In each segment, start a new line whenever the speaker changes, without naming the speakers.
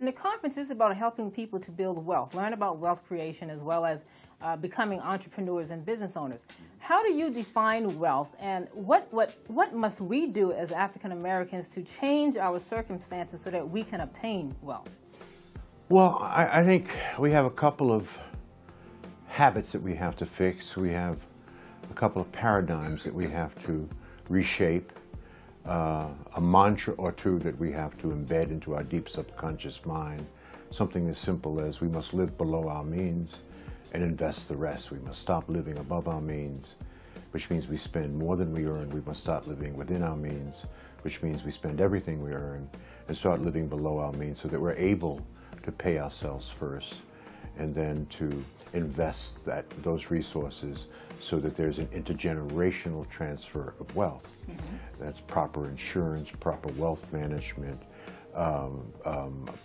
And the conference is about helping people to build wealth, learn about wealth creation, as well as becoming entrepreneurs and business owners. How do you define wealth, and what must we do as African Americans to change our circumstances so that we can obtain wealth?
Well, I think we have a couple of habits that we have to fix. We have a couple of paradigms that we have to reshape. A mantra or two that we have to embed into our deep subconscious mind. Something as simple as we must live below our means and invest the rest. We must stop living above our means, which means we spend more than we earn. We must start living within our means, which means we spend everything we earn and start living below our means so that we're able to pay ourselves first and then to invest those resources so that there's an intergenerational transfer of wealth. Mm-hmm. That's proper insurance, proper wealth management,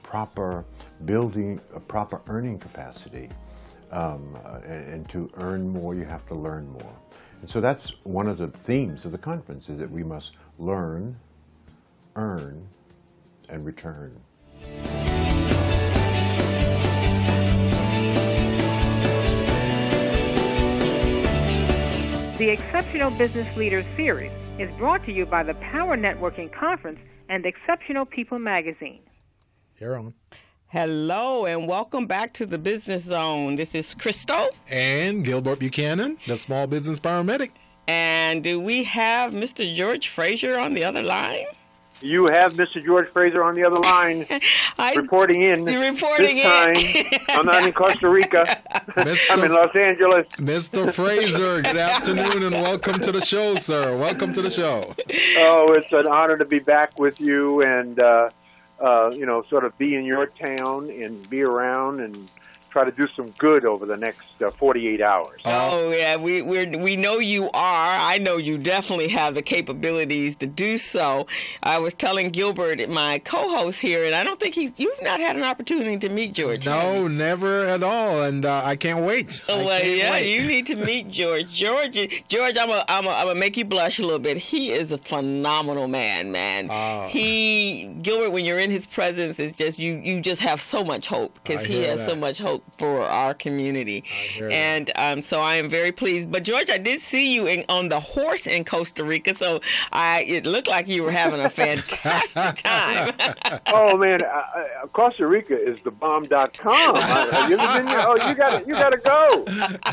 proper building, proper earning capacity. And to earn more, you have to learn more. And so that's one of the themes of the conference, is that we must learn, earn, and return.
The Exceptional Business Leaders Series is brought to you by the Power Networking Conference and Exceptional People magazine.
You're on.
Hello and welcome back to the Business Zone. This is Crystal.
And Gilbert Buchanan, the small business paramedic.
And do we have Mr. George Fraser on the other line?
You have Mr. George Fraser on the other line, reporting in.
Reporting
this time, I'm not in Costa Rica. I'm in Los Angeles.
Mr. Fraser, good afternoon and welcome to the show, sir. Welcome to the show.
Oh, it's an honor to be back with you and, sort of be in your town and be around and try to do some good over the next 48 hours.
Oh, yeah, we know you are. I know you definitely have the capabilities to do so. I was telling Gilbert, my co-host here, and I don't think you've not had an opportunity to meet George.
No, never at all, and I can't wait.
You need to meet George. George, I'm gonna make you blush a little bit. He is a phenomenal man. Gilbert, when you're in his presence, it's just you just have so much hope because he has so much hope for our community. And so I am very pleased. But George, I did see you on the horse in Costa Rica, so it looked like you were having a fantastic time.
Oh man, Costa Rica is the bomb.com. Have you ever been there? Oh, you gotta go.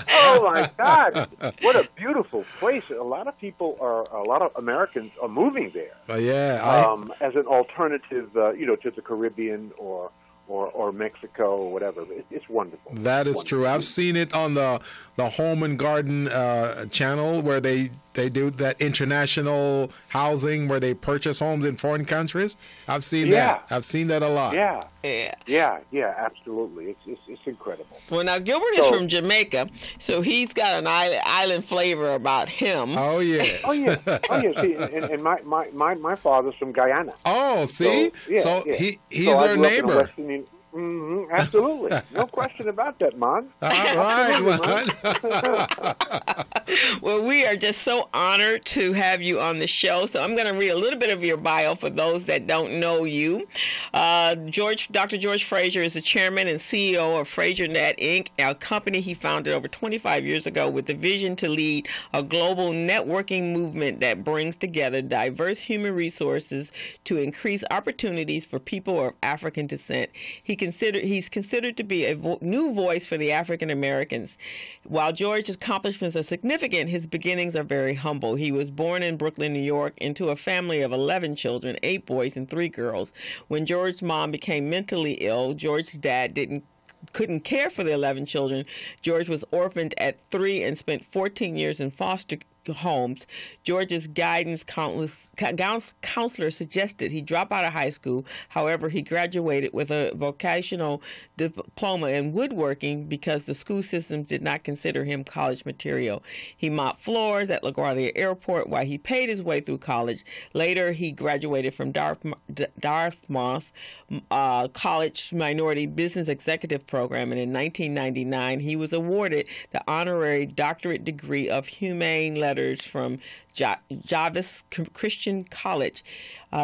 Oh my God, what a beautiful place. A lot of Americans are moving there. As an alternative, to the Caribbean or Mexico or whatever. It's wonderful.
That is true. I've seen it on the Home and Garden channel where they do that international housing where they purchase homes in foreign countries. I've seen that. I've seen that a lot.
Yeah, absolutely. It's incredible.
Well, now Gilbert is from Jamaica, so he's got an island flavor about him.
Oh yes.
See, and my father's from Guyana.
Oh, see, so he's our neighbor.
Absolutely. No question about that, Mon.
All right,
Well, we are just so honored to have you on the show. So I'm going to read a little bit of your bio for those that don't know you. Dr. George Fraser is the chairman and CEO of Frasernet, Inc., a company he founded over 25 years ago with the vision to lead a global networking movement that brings together diverse human resources to increase opportunities for people of African descent. He's considered to be a new voice for the African Americans. While George's accomplishments are significant, his beginnings are very humble. He was born in Brooklyn, New York, into a family of 11 children, 8 boys and 3 girls. When George's mom became mentally ill, George's dad couldn't care for the 11 children. George was orphaned at 3 and spent 14 years in foster homes. George's guidance counselor suggested he drop out of high school. However, he graduated with a vocational diploma in woodworking because the school systems did not consider him college material. He mopped floors at LaGuardia Airport while he paid his way through college. Later, he graduated from Dartmouth College Minority Business Executive Program, and in 1999, he was awarded the honorary doctorate degree of Humane Letters from Jarvis Christian College.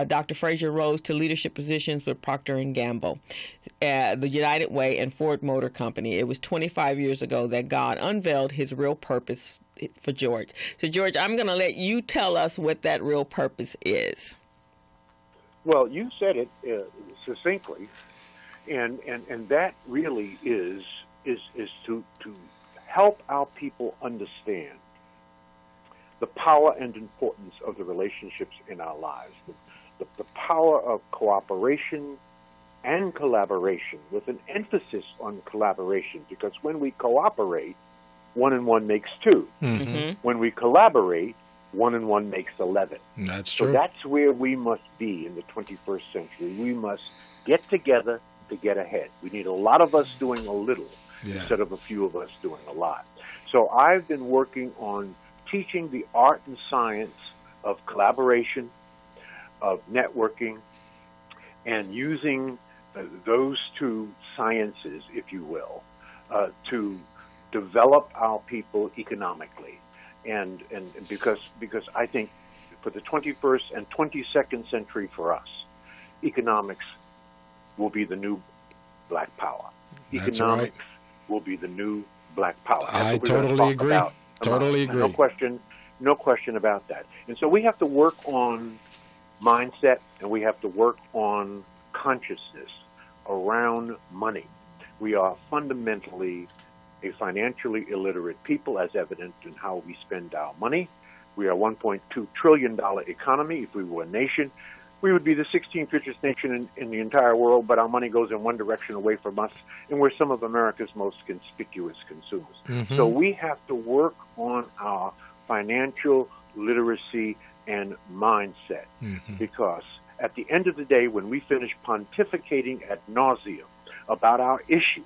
Dr. Fraser rose to leadership positions with Procter & Gamble, the United Way, and Ford Motor Company. It was 25 years ago that God unveiled his real purpose for George. So, George, I'm going to let you tell us what that real purpose is.
Well, you said it succinctly, and that really is to help our people understand the power and importance of the relationships in our lives, the power of cooperation and collaboration, with an emphasis on collaboration, because when we cooperate, 1 and 1 makes 2.
Mm-hmm.
When we collaborate, 1 and 1 makes 11.
That's true.
So that's where we must be in the 21st century. We must get together to get ahead. We need a lot of us doing a little instead of a few of us doing a lot. So I've been working on teaching the art and science of collaboration, of networking, and using those two sciences, if you will, to develop our people economically. And because I think for the 21st and 22nd century for us, economics will be the new black power.
That's
Economics
right.
will be the new black power.
I totally agree. Totally agree.
No question about that. And so we have to work on mindset, and we have to work on consciousness around money. We are fundamentally a financially illiterate people, as evident in how we spend our money. We are a $1.2 trillion economy. If we were a nation, we would be the 16th richest nation in the entire world, but our money goes in one direction away from us, and we're some of America's most conspicuous consumers.
Mm-hmm.
So we have to work on our financial literacy and mindset, because at the end of the day, when we finish pontificating ad nauseum about our issues,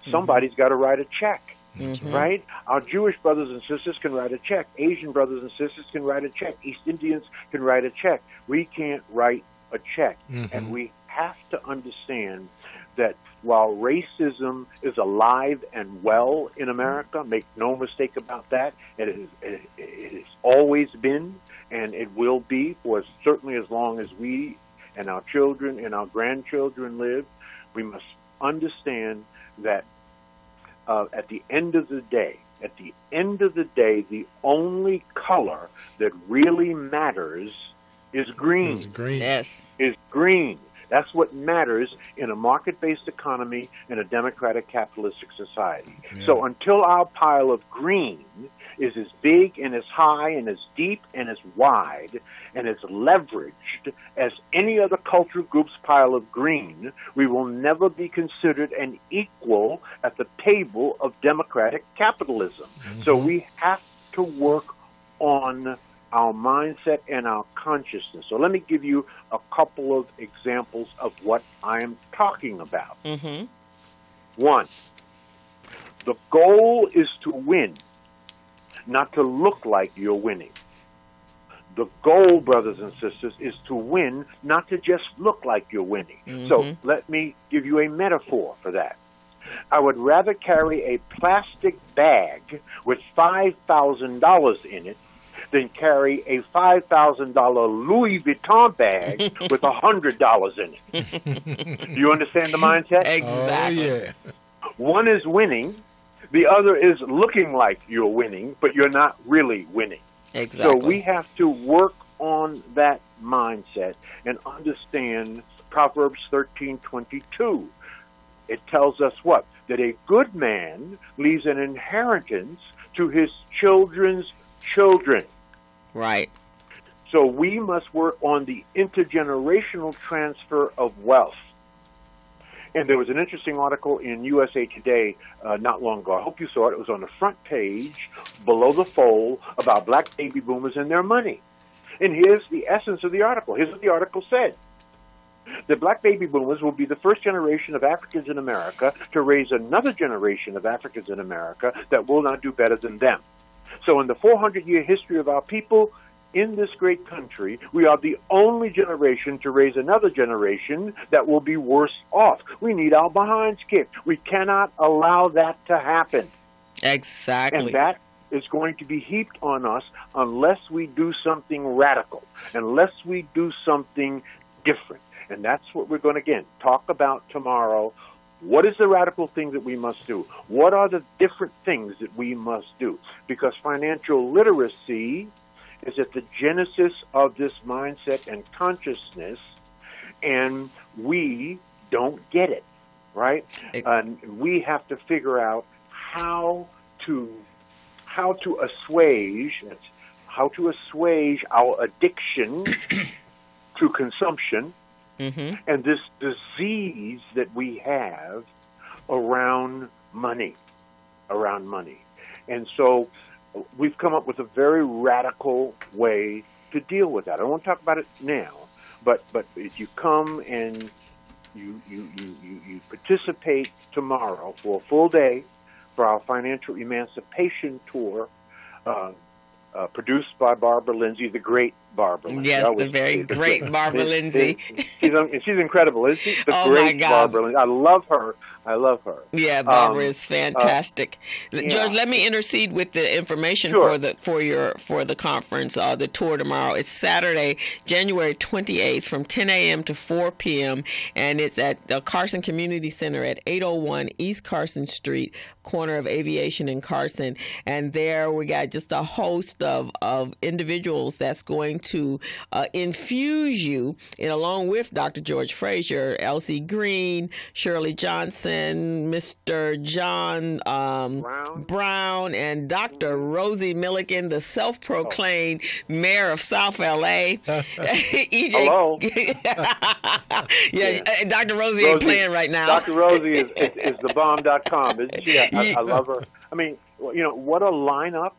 somebody's got to write a check. Right? Our Jewish brothers and sisters can write a check. Asian brothers and sisters can write a check. East Indians can write a check. We can't write a check. And we have to understand that while racism is alive and well in America, make no mistake about that, it has always been, and it will be for certainly as long as we and our children and our grandchildren live. We must understand that at the end of the day, the only color that really matters is green.
It's green.
Yes.
Is green. That's what matters in a market-based economy in a democratic capitalistic society.
Yeah.
So until our pile of green is as big and as high and as deep and as wide and as leveraged as any other culture group's pile of green, we will never be considered an equal at the table of democratic capitalism. So we have to work on our mindset and our consciousness. So let me give you a couple of examples of what I am talking about. One, the goal is to win, not to look like you're winning. The goal, brothers and sisters, is to win, not to just look like you're winning. So let me give you a metaphor for that. I would rather carry a plastic bag with $5,000 in it than carry a $5,000 Louis Vuitton bag with $100 in it. Do you understand the mindset?
Exactly.
Oh, yeah.
One is winning. The other is looking like you're winning, but you're not really winning.
Exactly.
So we have to work on that mindset and understand Proverbs 13:22. It tells us what? That a good man leaves an inheritance to his children's children.
Right.
So we must work on the intergenerational transfer of wealth. And there was an interesting article in USA Today not long ago. I hope you saw it. It was on the front page, below the fold, about black baby boomers and their money. And here's the essence of the article. Here's what the article said. The black baby boomers will be the first generation of Africans in America to raise another generation of Africans in America that will not do better than them. So in the 400-year history of our people in this great country, we are the only generation to raise another generation that will be worse off. We need our behinds kicked. We cannot allow that to happen.
Exactly.
And that is going to be heaped on us unless we do something radical, unless we do something different. And that's what we're going to, again, talk about tomorrow. What is the radical thing that we must do? What are the different things that we must do? Because financial literacy is at the genesis of this mindset and consciousness, and we don't get it, right? And we have to figure out how to assuage our addiction to consumption. Mm-hmm. And this disease that we have around money. And so we've come up with a very radical way to deal with that. I don't want to talk about it now, but if you come and you participate tomorrow for a full day for our financial emancipation tour, produced by Barbara Lindsay, the great Barbara Lindsay.
Yes, the very great Barbara Lindsay.
She's incredible, isn't she? The
oh
great
my God.
Barbara Lindsay. I love her.
Yeah, Barbara is fantastic. George, let me intercede with the information for the conference, the tour tomorrow. It's Saturday, January 28th from 10 a.m. to 4 p.m. and it's at the Carson Community Center at 801 East Carson Street, corner of Aviation and Carson. And there we got just a host of individuals that's going to infuse you, and along with Dr. George Fraser, Elsie Green, Shirley Johnson, Mr. John Brown, and Dr. Rosie Milliken, the self-proclaimed mayor of South LA. EJ.
Hello.
Yes, yeah. Dr. Rosie ain't playing right now.
Dr. Rosie is the bomb.com, isn't she? I love her. I mean, what a lineup.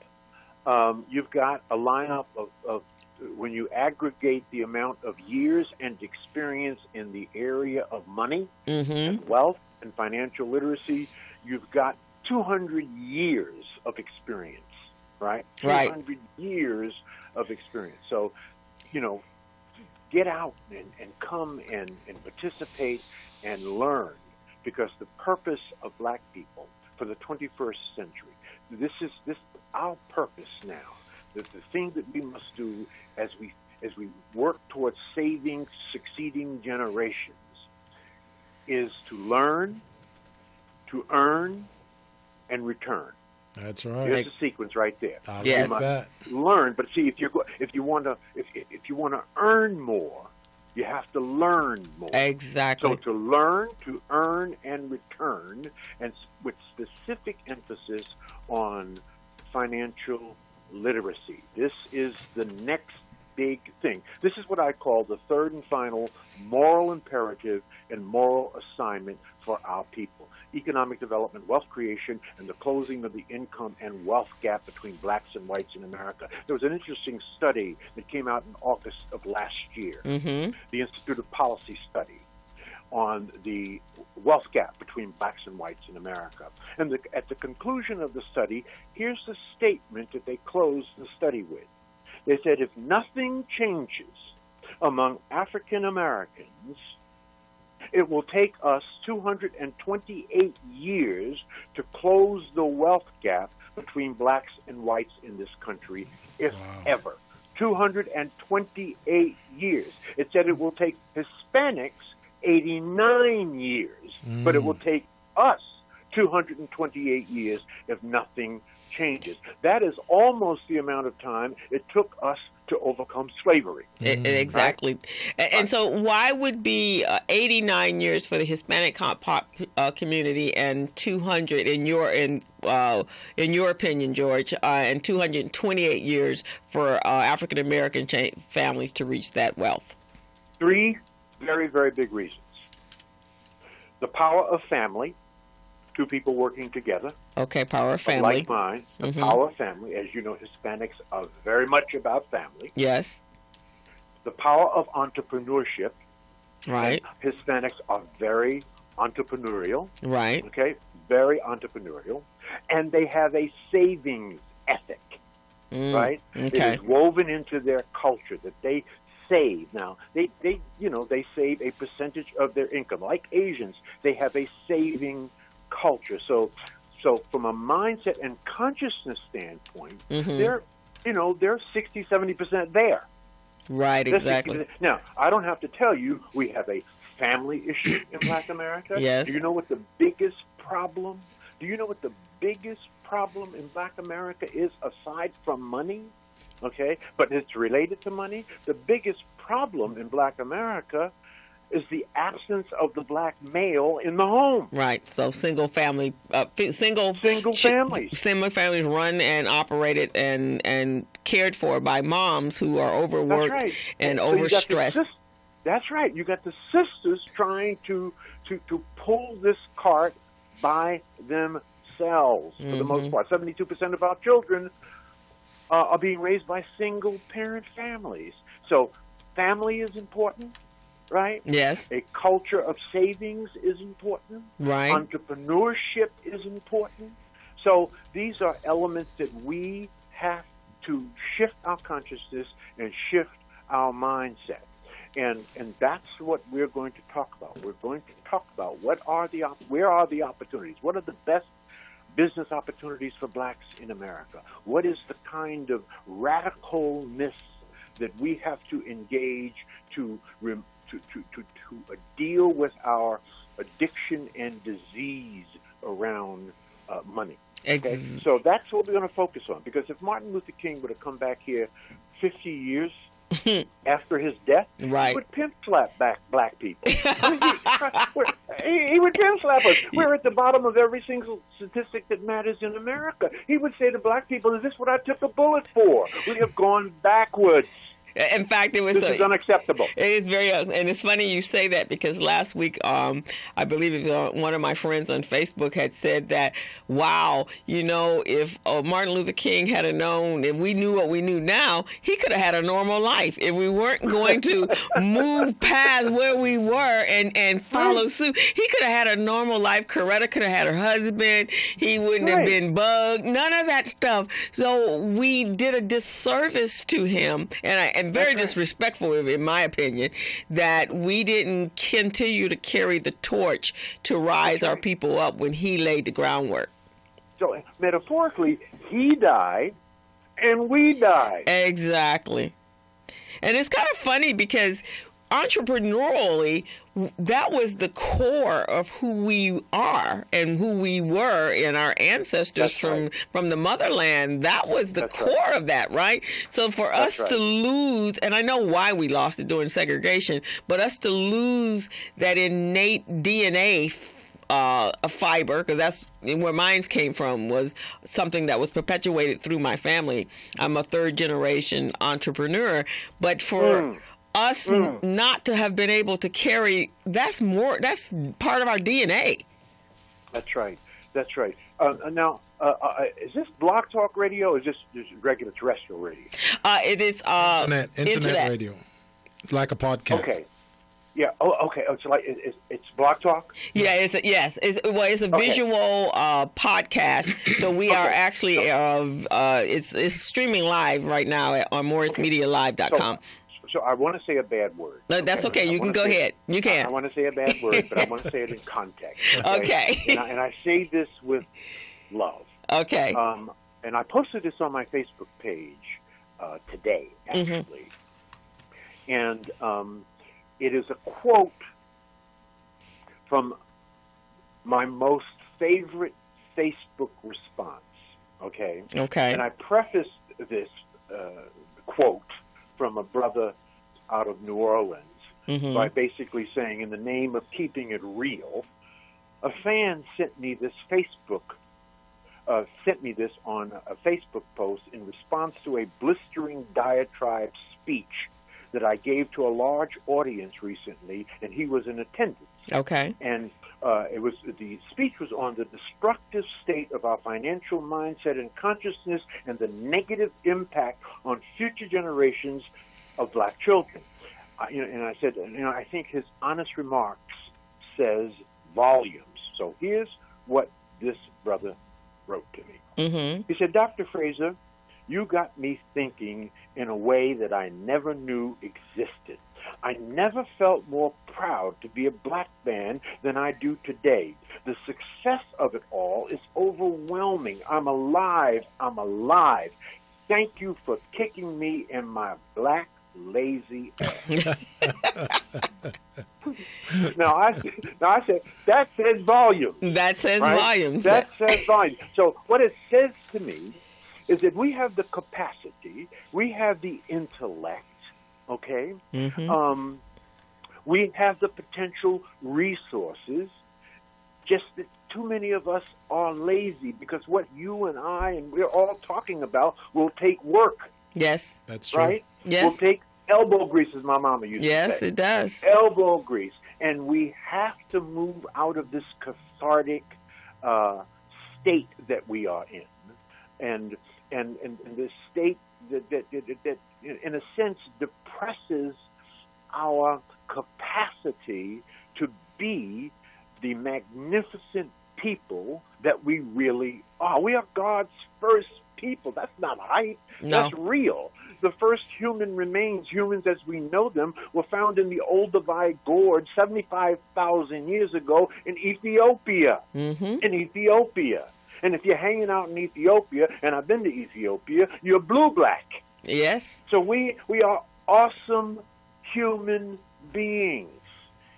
You've got a lineup of when you aggregate the amount of years and experience in the area of money, and wealth, and financial literacy, you've got 200 years of experience, right? 200 years of experience. So, get out and come and participate and learn, because the purpose of black people for the 21st century, this our purpose now. The thing that we must do as we work towards saving succeeding generations is to learn, to earn, and return.
That's right.
Here's the sequence right there.
Yes.
You must learn, but see, if you want to earn more, you have to learn more.
Exactly.
So to learn, to earn, and return, and with specific emphasis on financial literacy. This is the next big thing. This is what I call the third and final moral imperative and moral assignment for our people. Economic development, wealth creation, and the closing of the income and wealth gap between blacks and whites in America. There was an interesting study that came out in August of last year, the Institute of Policy study, on the wealth gap between blacks and whites in America. And at the conclusion of the study, here's the statement that they closed the study with. They said, if nothing changes among African Americans, it will take us 228 years to close the wealth gap between blacks and whites in this country, if ever. 228 years. It said it will take Hispanics 89 years, but it will take us 228 years if nothing changes. That is almost the amount of time it took us to overcome slavery.
Exactly. Right? And so why would be 89 years for the Hispanic community and 200 in your opinion, George, and 228 years for African American families to reach that wealth?
Three very, very big reasons. the power of family, two people working together.
Okay, power of family.
Like mine, the power of family. As you know, Hispanics are very much about family.
Yes.
The power of entrepreneurship.
Right.
And Hispanics are very entrepreneurial.
Right.
Okay, very entrepreneurial. And they have a savings ethic. Right?
Okay.
It is woven into their culture that they save. Now, they save a percentage of their income. Like Asians, they have a saving culture. So from a mindset and consciousness standpoint, they're 60-70% there.
Right, exactly.
Now, I don't have to tell you we have a family issue in Black America.
Yes.
Do you know what the biggest problem? Do you know what the biggest problem in Black America is aside from money? Okay, but it's related to money. The biggest problem in Black America is the absence of the black male in the home.
Right. So single families run and operated and cared for by moms who are overworked and overstressed.
That's right. You got the sisters trying to pull this cart by themselves for the most part. 72% of our children are being raised by single-parent families. So family is important, right?
Yes.
A culture of savings is important.
Right.
Entrepreneurship is important. So these are elements that we have to shift our consciousness and shift our mindset. And that's what we're going to talk about. We're going to talk about where are the opportunities? What are the best business opportunities for blacks in America? What is the kind of radicalness that we have to engage to deal with our addiction and disease around money? Okay? So that's what we're going to focus on. Because if Martin Luther King would have come back here 50 years after his death,
right,
he would pimp slap black people. He would pimp slap us. We're at the bottom of every single statistic that matters in America. He would say to black people, "Is this what I took a bullet for?" We have gone backwards.
In fact, this
is unacceptable.
It is very, and it's funny you say that because last week, I believe one of my friends on Facebook had said that, wow, if Martin Luther King had known, if we knew what we knew now, he could have had a normal life. If we weren't going to move past where we were and follow suit, he could have had a normal life. Coretta could have had her husband. He wouldn't have been bugged. None of that stuff. So we did a disservice to him, and very disrespectful, in my opinion, that we didn't continue to carry the torch to rise our people up when he laid the groundwork.
So metaphorically, he died and we died.
Exactly. And it's kind of funny because entrepreneurially, that was the core of who we are and who we were in our ancestors from the motherland. That was the core of that, right? So for us to lose, and I know why we lost it during segregation, but us to lose that innate DNA a fiber, because that's where mine came from, was something that was perpetuated through my family. I'm a third generation entrepreneur, but for us not to have been able to carry, that's part of our DNA. That's right.
Now, is this Blog Talk Radio or is this just regular terrestrial radio?
It is
internet radio. It's like a podcast.
Okay. Yeah. Oh, okay. Oh, so like it's Blog Talk.
Yeah. It's a visual podcast. So we are actually it's streaming live right now on MorrisMediaLive.com.
So I want to say a bad word.
That's okay. You can go ahead. You can.
I want to say a bad word, but I want to say it in context.
Okay.
And I say this with love.
Okay.
And I posted this on my Facebook page today, actually. And it is a quote from my most favorite Facebook response. Okay.
Okay.
And I prefaced this quote from a brother out of New Orleans by basically saying, in the name of keeping it real, a fan sent me this on a Facebook post in response to a blistering diatribe speech that I gave to a large audience recently, and he was in attendance.
Okay.
And the speech was on the destructive state of our financial mindset and consciousness and the negative impact on future generations of black children. And I said, I think his honest remarks says volumes. So here's what this brother wrote to me.
Mm-hmm.
He said, Dr. Fraser, you got me thinking in a way that I never knew existed. I never felt more proud to be a black man than I do today. The success of it all is overwhelming. I'm alive. I'm alive. Thank you for kicking me in my black lazy ass. Now I said, that says volumes.
That says
right?
volumes.
That says volumes. So what it says to me is that we have the capacity, we have the intellect, okay?
Mm-hmm.
We have the potential resources, just that too many of us are lazy, because what you and I and we're all talking about will take work.
Yes.
That's true.
Right?
Yes.
Will take elbow grease, as my mama used to say.
Yes, it does.
Elbow grease. And we have to move out of this cathartic state that we are in. And this state that in a sense depresses our capacity to be the magnificent people that we really are. We are God's first people. That's not hype.
No.
That's real. The first human remains, humans as we know them, were found in the Olduvai Gorge 75,000 years ago in Ethiopia.
Mm-hmm.
In Ethiopia. And if you're hanging out in Ethiopia, and I've been to Ethiopia, you're blue-black.
Yes.
So we are awesome human beings.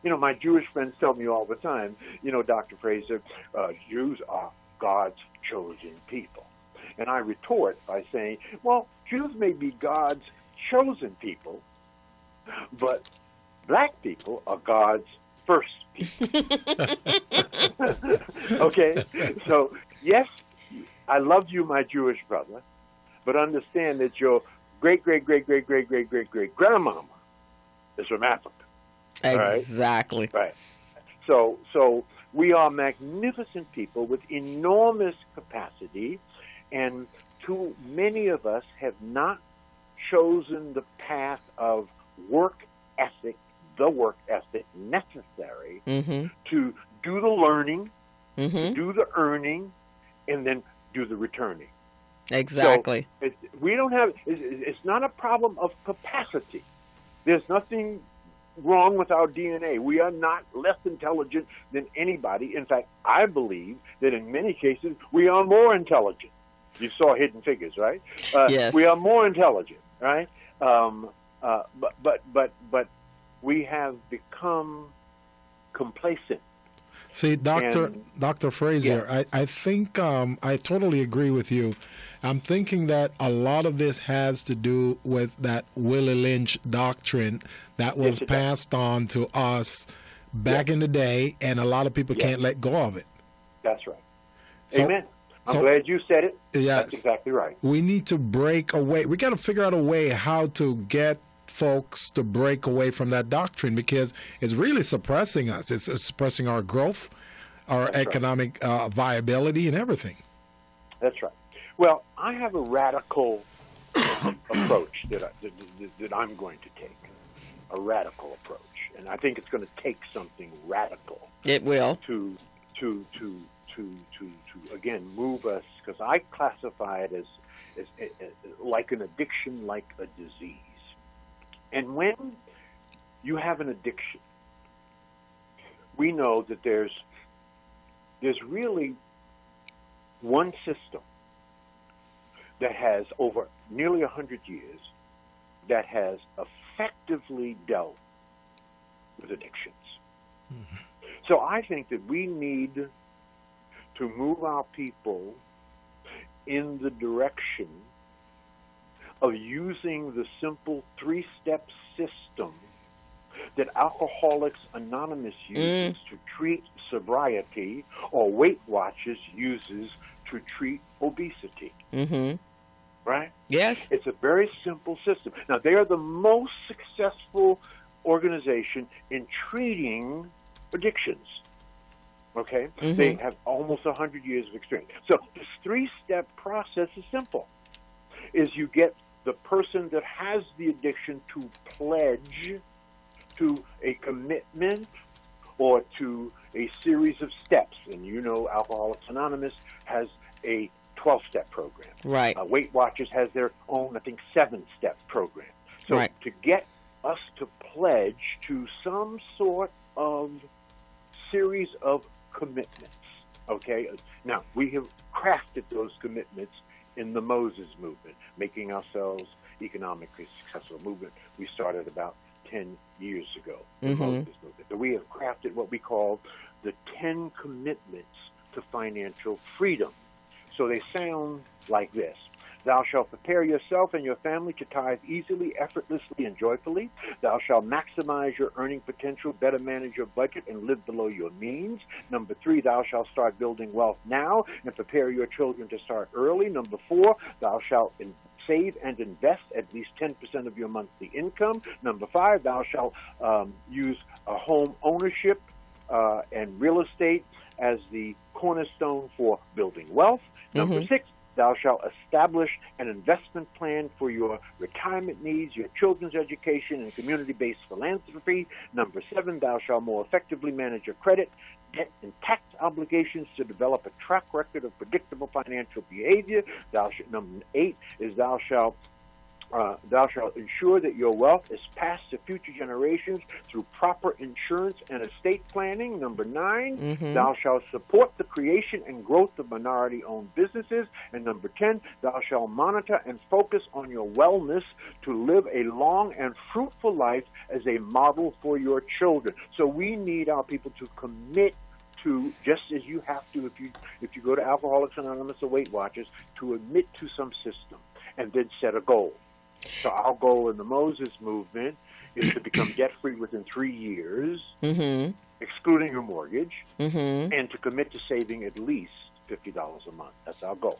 My Jewish friends tell me all the time, Dr. Fraser, Jews are God's chosen people. And I retort by saying, well, Jews may be God's chosen people, but black people are God's first people. Okay? So, yes, I love you, my Jewish brother, but understand that your great-great-great-great-great-great-great-great-grandmama is from Africa.
Exactly.
Right. So we are magnificent people with enormous capacity, and too many of us have not chosen the path of work ethic, the work ethic necessary
Mm-hmm.
to do the learning,
Mm-hmm.
to do the earning, and then do the returning.
Exactly.
So we don't have. It's not a problem of capacity. There's nothing wrong with our DNA. We are not less intelligent than anybody. In fact, I believe that in many cases we are more intelligent. You saw Hidden Figures, right?
Yes.
We are more intelligent, right? But we have become complacent.
See, Dr. Fraser,
Yeah.
I think I totally agree with you. I'm thinking that a lot of this has to do with that Willie Lynch doctrine that was
Yes, it
passed on to us back in the day, and a lot of people can't let go of it.
That's right.
So-
Amen. I'm
so-
glad you said it.
Yes.
That's exactly right.
We need to break away. We got to figure out a way how to get folks to break away from that doctrine, because it's really suppressing us. It's suppressing our growth, our
That's right.
economic viability, and everything.
That's right. Well, I have a radical approach that I'm going to take. A radical approach, and I think it's going to take something radical
It will.
to again move us, because I classify it as like an addiction, like a disease. And when you have an addiction, we know that there's really one system that has, over nearly 100 years, that has effectively dealt with addictions. Mm-hmm. So I think that we need to move our people in the direction of using the simple 3-step system that Alcoholics Anonymous uses to treat sobriety, or Weight Watchers uses to treat obesity.
Mm-hmm.
right?
Yes.
It's a very simple system. Now, they are the most successful organization in treating addictions. Okay?
Mm-hmm.
They have almost 100 years of experience. So this 3-step process is simple. Is you get the person that has the addiction to pledge to a commitment or to a series of steps. And you know Alcoholics Anonymous has a 12-step program.
Right.
Weight Watchers has their own, I think, 7-step program. So
Right.
to get us to pledge to some sort of series of commitments, okay? Now, we have crafted those commitments in the Moses movement, making ourselves economically successful movement. We started about 10 years ago, the Moses movement. So we have crafted what we call the 10 commitments to financial freedom. So they sound like this. Thou shalt prepare yourself and your family to tithe easily, effortlessly, and joyfully. Thou shalt maximize your earning potential, better manage your budget, and live below your means. Number 3, thou shalt start building wealth now and prepare your children to start early. Number 4, thou shalt save and invest at least 10% of your monthly income. Number 5, thou shalt use a home ownership and real estate as the cornerstone for building wealth. Number 6, thou shalt establish an investment plan for your retirement needs, your children's education, and community-based philanthropy. Number 7, thou shalt more effectively manage your credit, debt, and tax obligations to develop a track record of predictable financial behavior. Number 8 is thou shalt ensure that your wealth is passed to future generations through proper insurance and estate planning. Number 9, thou shalt support the creation and growth of minority-owned businesses. And number 10, thou shalt monitor and focus on your wellness to live a long and fruitful life as a model for your children. So we need our people to commit to, just as you have to if you go to Alcoholics Anonymous or Weight Watchers, to admit to some system and then set a goal. So our goal in the Moses movement is to become debt-free within 3 years, excluding your mortgage, and to commit to saving at least $50 a month. That's our goal.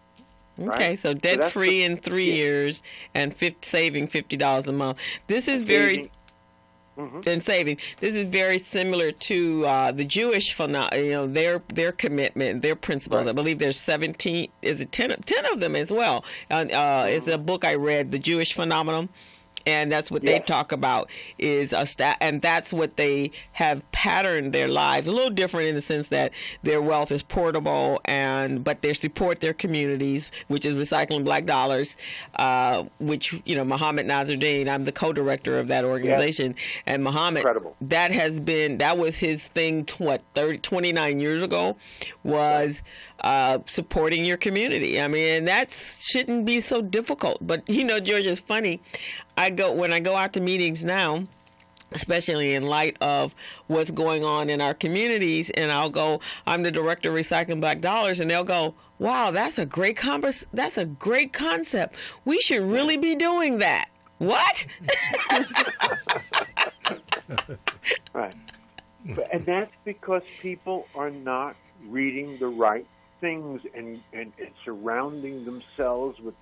Okay,
right?
so debt-free in 3 years and saving $50 a month. This is very... And saving. This is very similar to the Jewish phenomenon, their commitment, their principles. Right. I believe there's 17, is it 10 of them as well. It's a book I read, The Jewish Phenomenon. And that's what they talk about is and that's what they have patterned their lives. A little different in the sense that their wealth is portable, but they support their communities, which is Recycling Black Dollars, which, Muhammad Nazardine, I'm the co-director of that organization. Yes. And Muhammad, incredible. That was his thing, 29 years ago, was supporting your community. I mean, that shouldn't be so difficult. But, George, it's funny. When I go out to meetings now, especially in light of what's going on in our communities, and I'll go, I'm the director of Recycling Black Dollars, and they'll go, wow, that's a great concept. We should really be doing that. What?
Right. And that's because people are not reading the right things and surrounding themselves with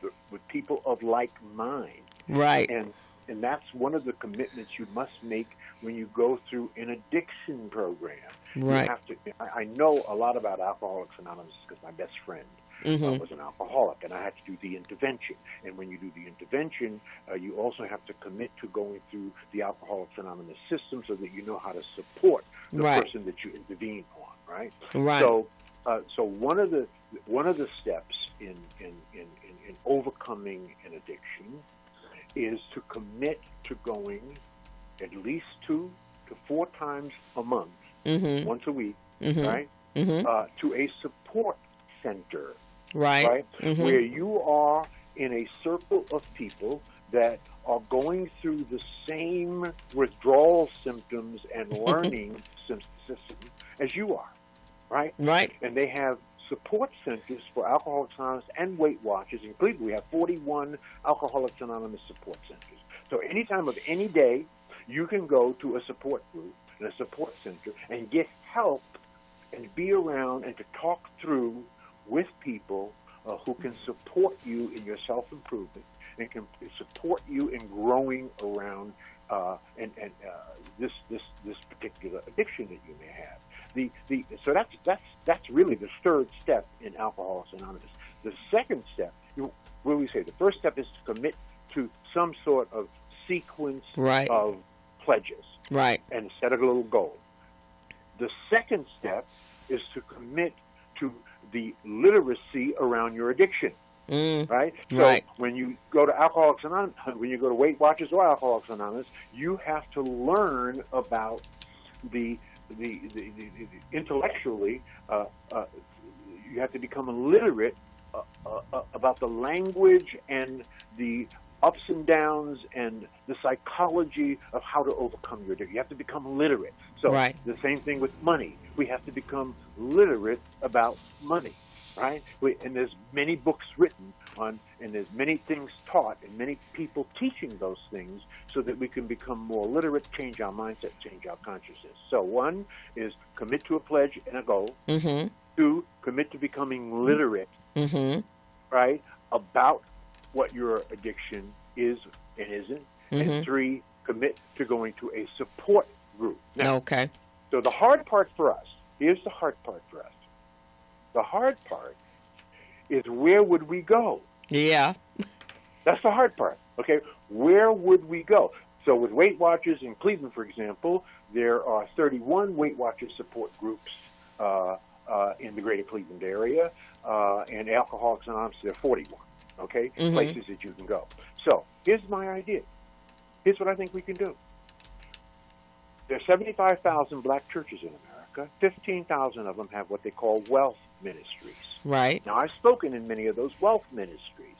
people of like mind.
Right.
And that's one of the commitments you must make when you go through an addiction program.
Right.
You have to. I know a lot about Alcoholics Anonymous because my best friend was an alcoholic, and I had to do the intervention. And when you do the intervention, you also have to commit to going through the Alcoholics Anonymous system so that you know how to support the person that you intervene on. Right.
Right.
So one of the steps in overcoming an addiction is to commit to going at least 2 to 4 times a month, once a week, right, to a support center, right, where you are in a circle of people that are going through the same withdrawal symptoms and learning system as you are, right?
Right.
And they have support centers for Alcoholics Anonymous and Weight Watchers. In Cleveland, we have 41 Alcoholics Anonymous support centers. So any time of any day, you can go to a support group and a support center and get help and be around and to talk through with people who can support you in your self-improvement and can support you in growing around this particular addiction that you may have. So that's really the third step in Alcoholics Anonymous. The second step, what we say, the first step is to commit to some sort of sequence of pledges, and set a little goal. The second step is to commit to the literacy around your addiction. Right? So when you go to Alcoholics Anonymous, when you go to Weight Watchers or Alcoholics Anonymous, you have to learn about the intellectually, you have to become literate about the language and the ups and downs and the psychology of how to overcome your addiction. You have to become literate. So the same thing with money. We have to become literate about money. Right? And there's many books written on, and there's many things taught, and many people teaching those things so that we can become more literate, change our mindset, change our consciousness. So one is commit to a pledge and a goal. Two, commit to becoming literate, right, about what your addiction is and isn't. And three, commit to going to a support group. Now, so the hard part for us, here's the hard part for us. The hard part is, where would we go?
Yeah.
That's the hard part. Okay, where would we go? So with Weight Watchers in Cleveland, for example, there are 31 Weight Watchers support groups in the greater Cleveland area, and Alcoholics Anonymous, there are 41, okay, places that you can go. So here's my idea. Here's what I think we can do. There are 75,000 black churches in America. 15,000 of them have what they call wealth ministries.
Right.
Now, I've spoken in many of those wealth ministries.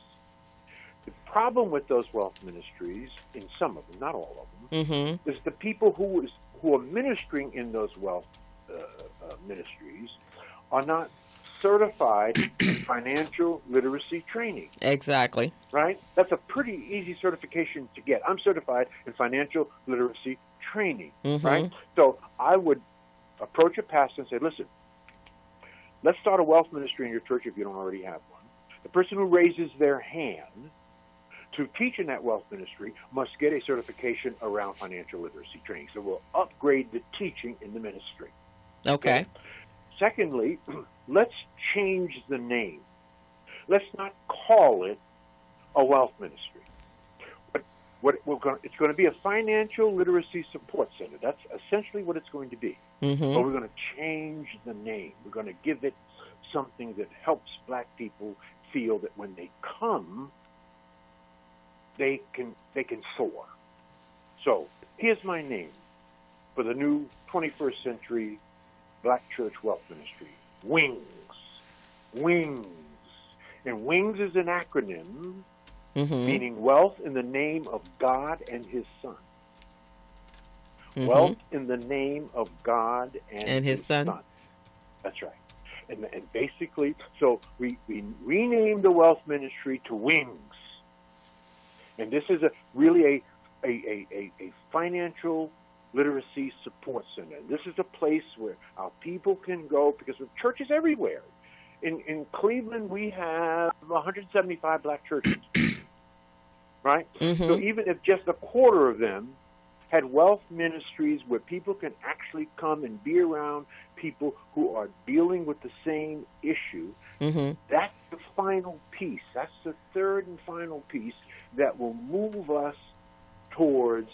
The problem with those wealth ministries, in some of them, not all of them, is the people who are ministering in those wealth ministries are not certified in financial literacy training.
Exactly.
Right? That's a pretty easy certification to get. I'm certified in financial literacy training. Right? So I would approach a pastor and say, listen, let's start a wealth ministry in your church if you don't already have one. The person who raises their hand to teach in that wealth ministry must get a certification around financial literacy training. So we'll upgrade the teaching in the ministry.
Okay.
Secondly, let's change the name. Let's not call it a wealth ministry. It's going to be a financial literacy support center. That's essentially what it's going to be. But we're going to change the name. We're going to give it something that helps black people feel that when they come, they can soar. So here's my name for the new 21st century black church wealth ministry: WINGS. WINGS. And WINGS is an acronym meaning wealth in the name of God and His Son. Wealth in the name of God and His Son. That's right. And basically, so we renamed the wealth ministry to WINGS. And this is really a financial literacy support center. This is a place where our people can go, because with churches everywhere. In Cleveland, we have 175 black churches. Right? So even if just a quarter of them had wealth ministries where people can actually come and be around people who are dealing with the same issue, that's the final piece. That's the third and final piece that will move us towards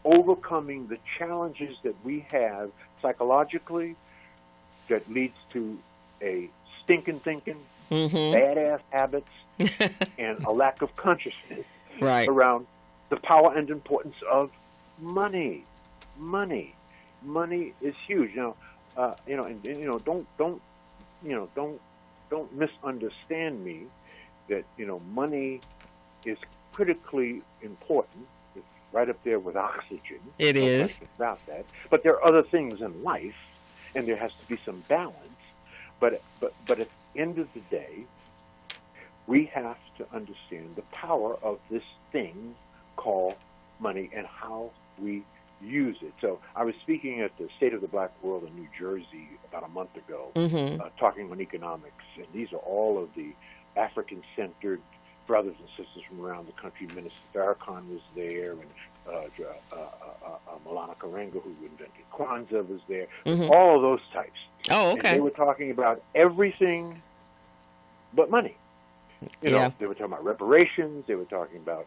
overcoming the challenges that we have psychologically that leads to a stinking thinking, badass habits, and a lack of consciousness around the power and importance of money. Money is huge. Now, don't misunderstand me. That money is critically important. It's right up there with oxygen.
It is
about that. But there are other things in life, and there has to be some balance. But at the end of the day, we have to understand the power of this thing called money and how we use it. So I was speaking at the State of the Black World in New Jersey about a month ago, talking on economics, and these are all of the African-centered brothers and sisters from around the country. Minister Farrakhan was there, and Malana Karenga, who invented Kwanzaa, was there. All of those types.
Oh, okay.
And they were talking about everything but money. You know, they were talking about reparations. They were talking about,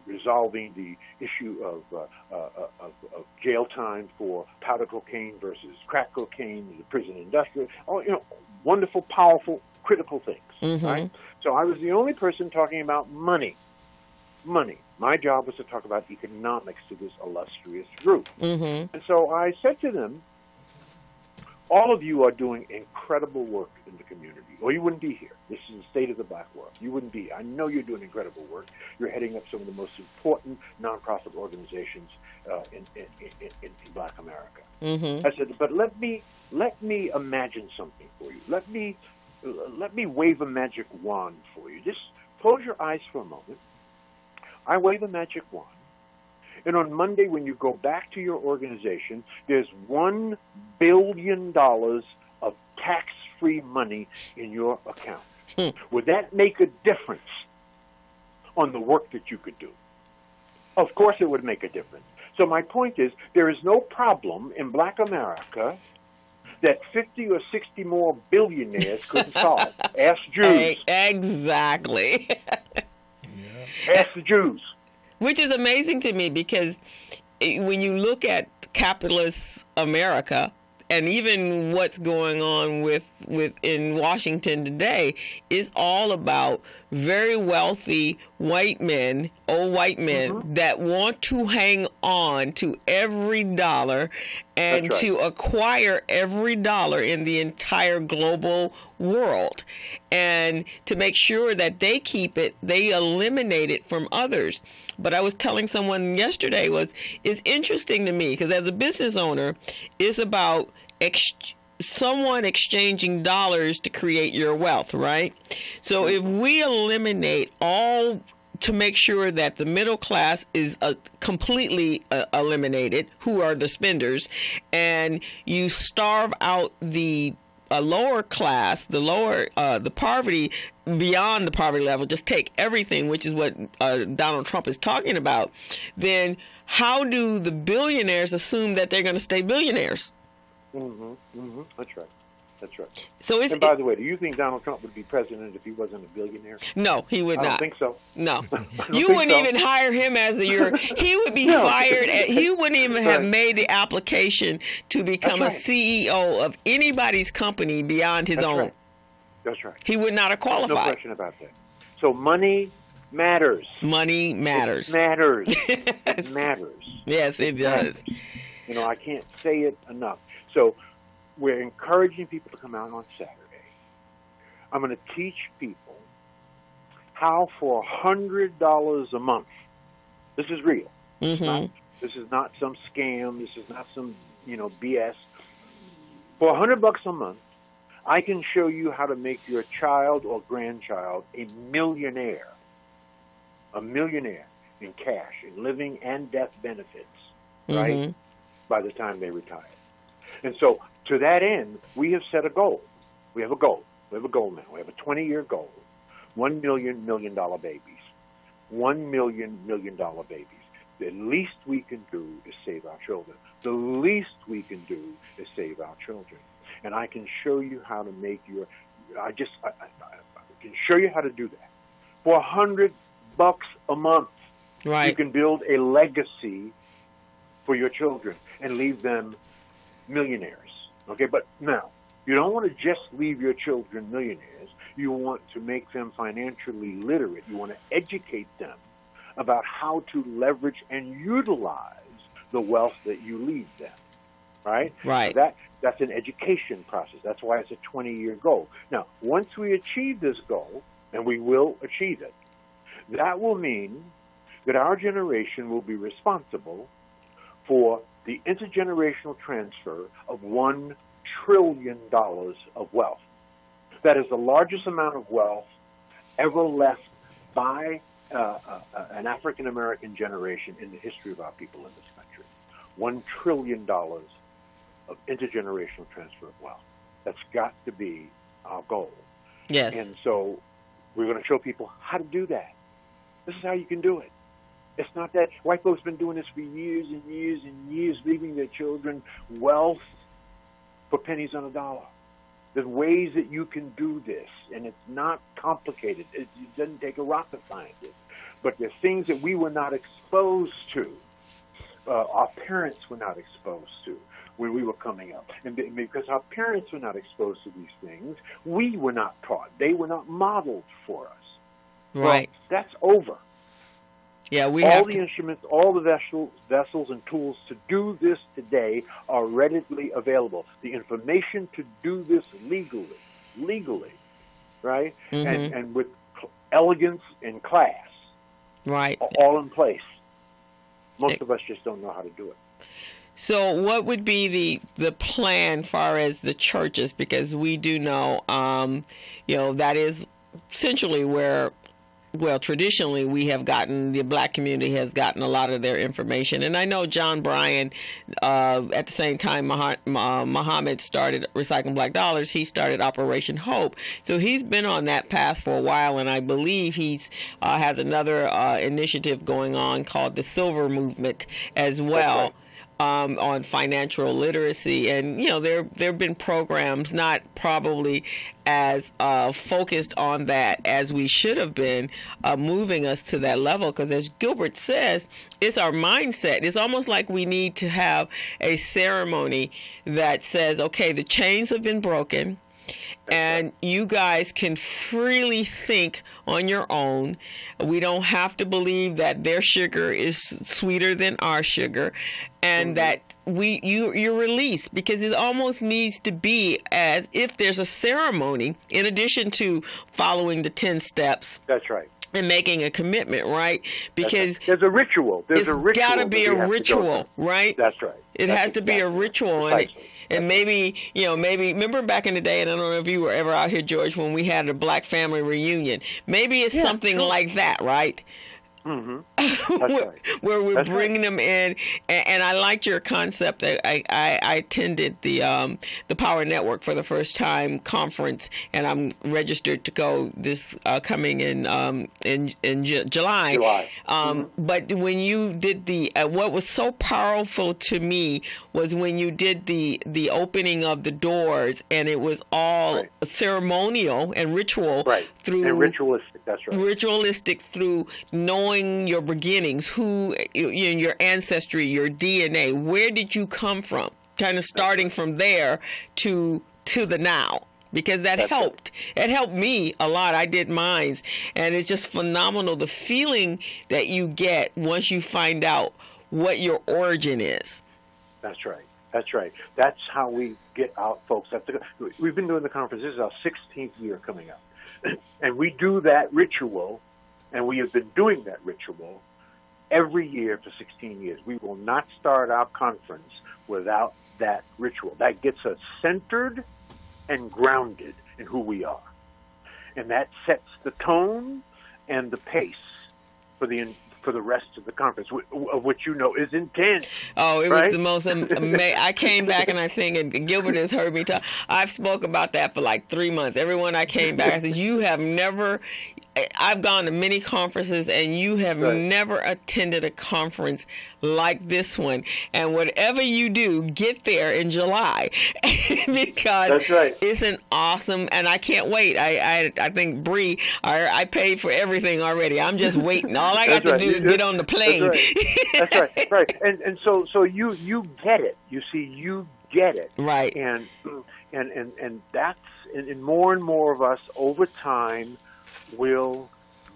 resolving the issue of jail time for powder cocaine versus crack cocaine, the prison industrial. Oh, wonderful, powerful, critical things. Right? So I was the only person talking about money. Money. My job was to talk about economics to this illustrious group. And so I said to them, all of you are doing incredible work in the community, or you wouldn't be here. This is the state of the black world. You wouldn't be here. I know you're doing incredible work. You're heading up some of the most important nonprofit organizations in Black America. I said, but let me imagine something for you. Let me wave a magic wand for you. Just close your eyes for a moment. I wave a magic wand. And on Monday, when you go back to your organization, there's $1 billion of tax-free money in your account. Would that make a difference on the work that you could do? Of course it would make a difference. So my point is, there is no problem in Black America that 50 or 60 more billionaires couldn't solve. Ask Jews.
Exactly.
Ask the Jews.
Which is amazing to me, because when you look at capitalist America, and even what's going on with in Washington today, is all about very wealthy white men, old white men, that want to hang on to every dollar and to acquire every dollar in the entire global world. And to make sure that they keep it, they eliminate it from others. But I was telling someone yesterday, it's interesting to me, because as a business owner, it's about someone exchanging dollars to create your wealth, right? So if we eliminate all, to make sure that the middle class is completely eliminated, who are the spenders, and you starve out the lower class, the poverty, beyond the poverty level, just take everything, which is what Donald Trump is talking about, then how do the billionaires assume that they're going to stay billionaires?
That's right. That's right.
So
and by the way, do you think Donald Trump would be president if he wasn't a billionaire?
No, he would not.
I don't think so.
No. You wouldn't even hire him as he would be fired. He wouldn't even have made the application to become a CEO of anybody's company beyond his own.
Right. That's right.
He would not have qualified.
No question about that. So money matters.
Money matters.
It matters. It matters.
Yes, it does.
I can't say it enough. So we're encouraging people to come out on Saturday. I'm going to teach people how for $100 a month, this is real. This is not some scam. This is not some, BS. For $100 a month, I can show you how to make your child or grandchild a millionaire in cash, in living and death benefits, right? By the time they retire. And so, to that end, we have set a goal. We have a goal. We have a goal now. We have a 20-year goal. 1 million million-dollar babies. 1 million million-dollar babies. The least we can do is save our children. The least we can do is save our children. And I can show you how to make I can show you how to do that. For $100 a month, you can build a legacy for your children and leave them millionaires. Okay, but now, you don't want to just leave your children millionaires. You want to make them financially literate. You want to educate them about how to leverage and utilize the wealth that you leave them, right?
Right.
So that's an education process. That's why it's a 20-year goal. Now, once we achieve this goal, and we will achieve it, that will mean that our generation will be responsible for the intergenerational transfer of $1 trillion of wealth. That is the largest amount of wealth ever left by an African-American generation in the history of our people in this country. $1 trillion of intergenerational transfer of wealth. That's got to be our goal.
Yes.
And so we're going to show people how to do that. This is how you can do it. It's not that white folks have been doing this for years and years and years, leaving their children wealth for pennies on a dollar. There's ways that you can do this, and it's not complicated. It doesn't take a rocket scientist. But there's things that we were not exposed to, our parents were not exposed to when we were coming up. And because our parents were not exposed to these things, we were not taught. They were not modeled for us.
Right.
Well, that's over.
Yeah,
all the instruments, all the vessels and tools to do this today are readily available. The information to do this legally, right?
Mm-hmm.
And with elegance and class.
Right.
All in place. Most of us just don't know how to do it.
So what would be the plan far as the churches? Because we do know, that is essentially where, well, traditionally we have gotten, the black community has gotten a lot of their information. And I know John Bryan, at the same time Muhammad started Recycling Black Dollars, he started Operation Hope. So he's been on that path for a while, and I believe he's has another initiative going on called the Silver Movement as well. On financial literacy, and there have been programs not probably as focused on that as we should have been, moving us to that level, because as Gilbert says, it's our mindset. It's almost like we need to have a ceremony that says, okay, the chains have been broken, and you guys can freely think on your own. We don't have to believe that their sugar is sweeter than our sugar, and that you're released, because it almost needs to be as if there's a ceremony in addition to following the 10 steps.
That's right.
And making a commitment, right? Because
there's a ritual. It's got
to be a ritual, right?
That's right.
It has to be a ritual, and maybe remember back in the day, and I don't know if you were ever out here, George, when we had a black family reunion. Maybe it's something like that, right?
Mm-hmm.
where we're bringing them in, and I liked your concept. I attended the Power Network for the first time conference, and I'm registered to go this coming in July. But when you did what was so powerful to me was when you did the opening of the doors, and it was all ceremonial and ritual through
and ritualistic. That's right.
Ritualistic through knowing your beginnings, who your ancestry, your DNA, where did you come from, kind of starting from there to the now, because that helped. It helped me a lot. I did mines, and it's just phenomenal, the feeling that you get once you find out what your origin is.
That's right. That's right. That's how we get out, folks. We've been doing the conference. This is our 16th year coming up, and we do that ritual. And we have been doing that ritual every year for 16 years. We will not start our conference without that ritual. That gets us centered and grounded in who we are. And that sets the tone and the pace for the rest of the conference, which is intense.
Oh, it was the most amazing. I came back, and I think, and Gilbert has heard me talk, I've spoke about that for like 3 months. Everyone I came back, I said, I've gone to many conferences, and you have never attended a conference like this one. And whatever you do, get there in July because it's an awesome, and I can't wait. I think Bree, I paid for everything already. I'm just waiting. All I got to do is get on the plane.
That's right. And so you get it. You see, you get it.
Right.
And that's, and more of us over time will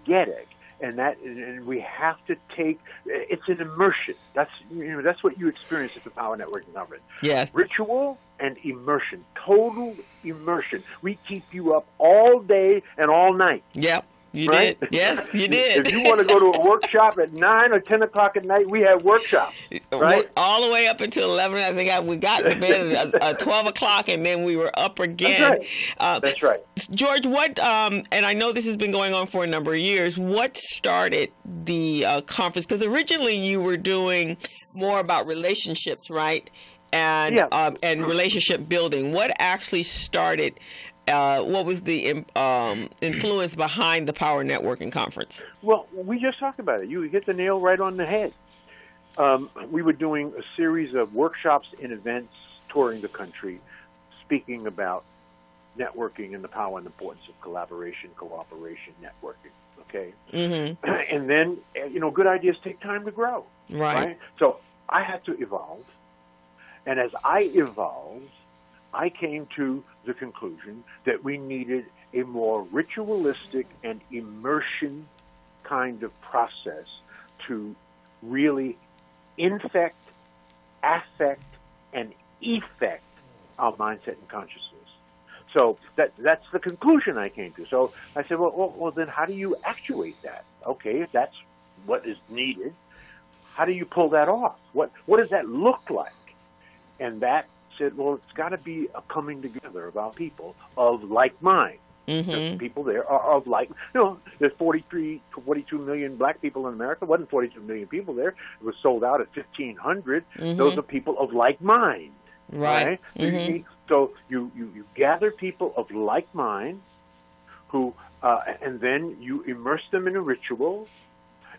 get it, and we have to take. It's an immersion. That's what you experience at the Power Networking Conference.
Yes,
ritual and immersion, total immersion. We keep you up all day and all night.
Yep. You did. Yes, you did.
If you want to go to a workshop at 9 or 10 o'clock at night, we have workshops, right?
All the way up until 11. I think we got to bed at 12 o'clock, and then we were up again.
That's right.
George, what, and I know this has been going on for a number of years, what started the conference? Because originally you were doing more about relationships, right? And relationship building. What actually started what was the influence behind the Power Networking Conference?
Well, we just talked about it. You hit the nail right on the head. We were doing a series of workshops and events touring the country, speaking about networking and the power and importance of collaboration, cooperation, networking. Okay, and then good ideas take time to grow. Right. So I had to evolve, and as I evolved, I came to the conclusion that we needed a more ritualistic and immersion kind of process to really infect, affect, and effect our mindset and consciousness. So that's the conclusion I came to. So I said, well, then how do you actuate that? Okay, if that's what is needed, how do you pull that off? What does that look like? And that said, well, it's got to be a coming together of our people of like mind. The people there are of like, there's 42 million black people in America. There wasn't 42 million people there. It was sold out at 1,500. Those are people of like mind. Right. So you gather people of like mind who, and then you immerse them in a ritual,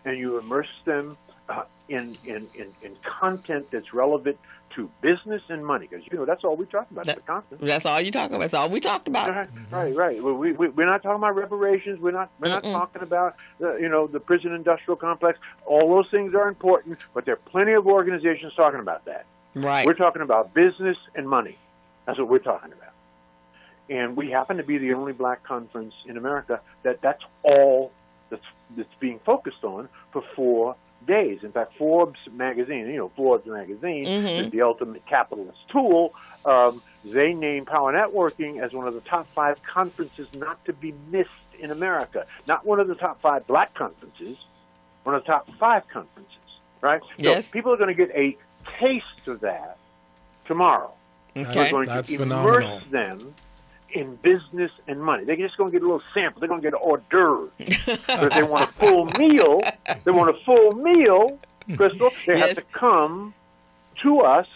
and you immerse them in content that's relevant to business and money, because that's all we talk about.
That's all you talk about. That's all we talked about.
Right. Well, we're not talking about reparations. We're not talking about the prison industrial complex. All those things are important, but there are plenty of organizations talking about that.
Right.
We're talking about business and money. That's what we're talking about. And we happen to be the only black conference in America that's all that's being focused on for 4 days. In fact, Forbes magazine is the ultimate capitalist tool. They named Power Networking as one of the top 5 conferences not to be missed in America. Not one of the top 5 black conferences, one of the top 5 conferences, right?
Yes.
So people are going to get a taste of that tomorrow.
Okay.
We're going to immerse them in business and money. They're just going to get a little sample. They're going to get an hors d'oeuvre. But if they want a full meal, Crystal, they have to come to us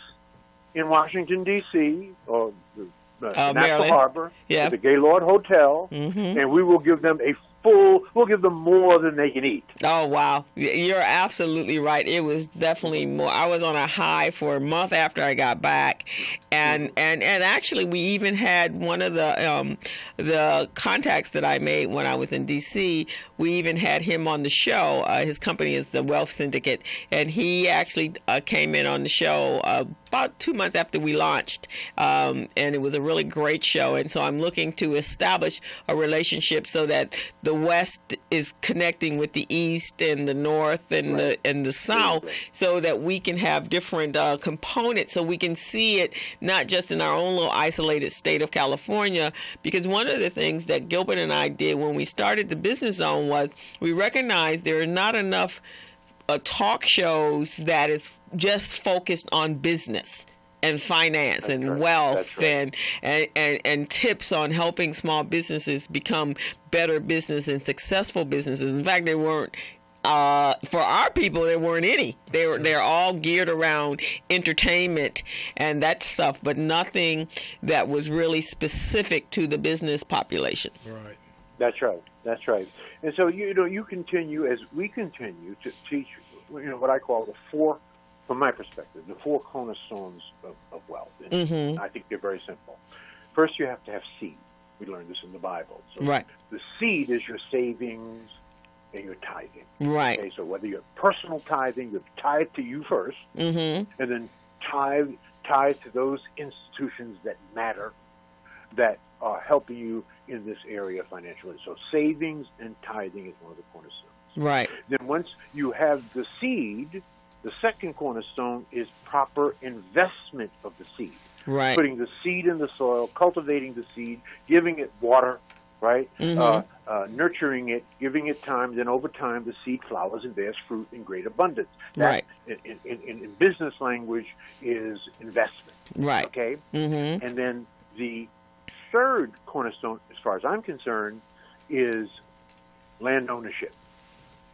in Washington, D.C., or the National Harbor, at the Gaylord Hotel, and we will give them we'll give them more than they can eat.
Oh, wow. You're absolutely right. It was definitely more. I was on a high for a month after I got back. And actually, we even had one of the contacts that I made when I was in D.C., we even had him on the show. His company is the Wealth Syndicate, and he actually came in on the show about 2 months after we launched, and it was a really great show. And so I'm looking to establish a relationship so that the West is connecting with the East and the North and the South, so that we can have different components, so we can see it not just in our own little isolated state of California. Because one of the things that Gilbert and I did when we started the Business Zone was we recognized there are not enough talk shows that is just focused on business and finance and wealth and tips on helping small businesses become better business and successful businesses. In fact, they weren't for our people, there weren't any. They're all geared around entertainment and that stuff, but nothing that was really specific to the business population.
Right.
That's right. And so you continue, as we continue to teach what I call from my perspective, the 4 cornerstones of wealth. And I think they're very simple. First, you have to have seed. We learned this in the Bible. So the seed is your savings and your tithing.
Right.
Okay, so whether you're personal tithing, you tithe to you first, and then tithe to those institutions that matter, that are helping you in this area financially. So savings and tithing is one of the cornerstones.
Right.
Then once you have the seed, the second cornerstone is proper investment of the seed.
Right.
Putting the seed in the soil, cultivating the seed, giving it water, right? Nurturing it, giving it time. Then over time, the seed flowers and bears fruit in great abundance. That, in business language, is investment.
Right.
Okay? And then the third cornerstone, as far as I'm concerned, is land ownership.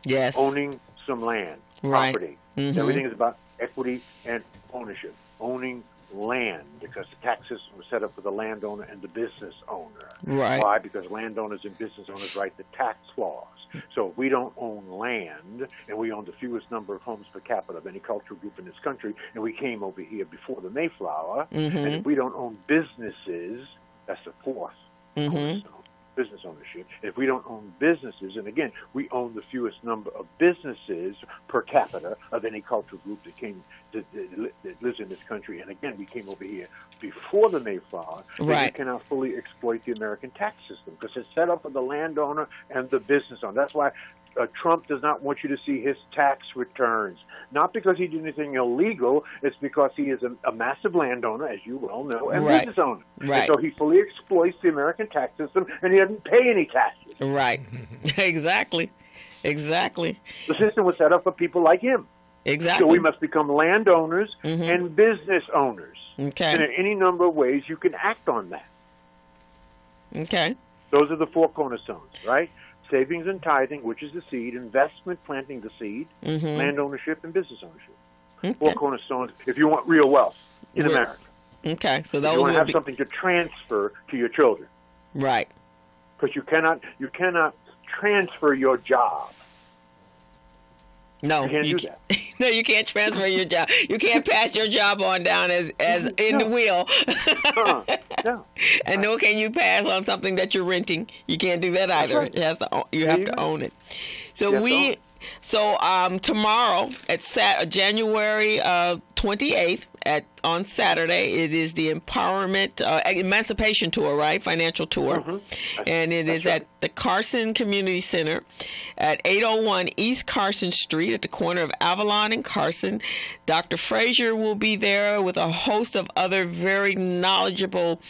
Yes.
Owning some land, property. Everything is about equity and ownership. Owning land, because the tax system was set up for the landowner and the business owner.
Right.
Why? Because landowners and business owners write the tax laws. So if we don't own land, and we own the fewest number of homes per capita of any cultural group in this country, and we came over here before the Mayflower, and if we don't own businesses, that's the fourth cornerstone, business ownership. If we don't own businesses, and again, we own the fewest number of businesses per capita of any cultural group that lives in this country, and again, we came over here before the Mayflower, then you cannot fully exploit the American tax system because it's set up for the landowner and the business owner. That's why Trump does not want you to see his tax returns. Not because he did anything illegal, it's because he is a massive landowner, as you well know, and business owner.
Right.
And so he fully exploits the American tax system, and he doesn't pay any taxes.
Right. Exactly. Exactly.
The system was set up for people like him.
Exactly.
So we must become landowners and business owners.
Okay.
And in any number of ways, you can act on that.
Okay.
Those are the four cornerstones, right? Savings and tithing, which is the seed, investment, planting the seed, land ownership, and business ownership.
Okay.
Four cornerstones if you want real wealth in America.
Okay, so
If
those
you want to
will
have
be
something to transfer to your children.
right.
Because you cannot transfer your job.
No,
You can't do that.
No, you can't transfer your job. You can't pass your job on down as in the will.
No.
And nor can you pass on something that you're renting. You can't do that either.
right.
It has to. You have to own it. So tomorrow at January 28th on Saturday, it is the Empowerment Emancipation Tour, right? Financial tour, and it is at the Carson Community Center at 801 East Carson Street at the corner of Avalon and Carson. Dr. Fraser will be there with a host of other very knowledgeable,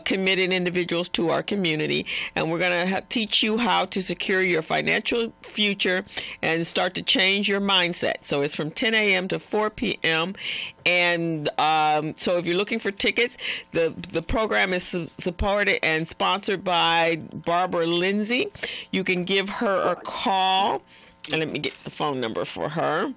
committed individuals to our community, and we're going to teach you how to secure your financial future and start to change your mindset. So it's from 10 a.m. to 4 p.m. And so if you're looking for tickets, the program is supported and sponsored by Barbara Lindsay. You can give her a call, and let me get the phone number for her.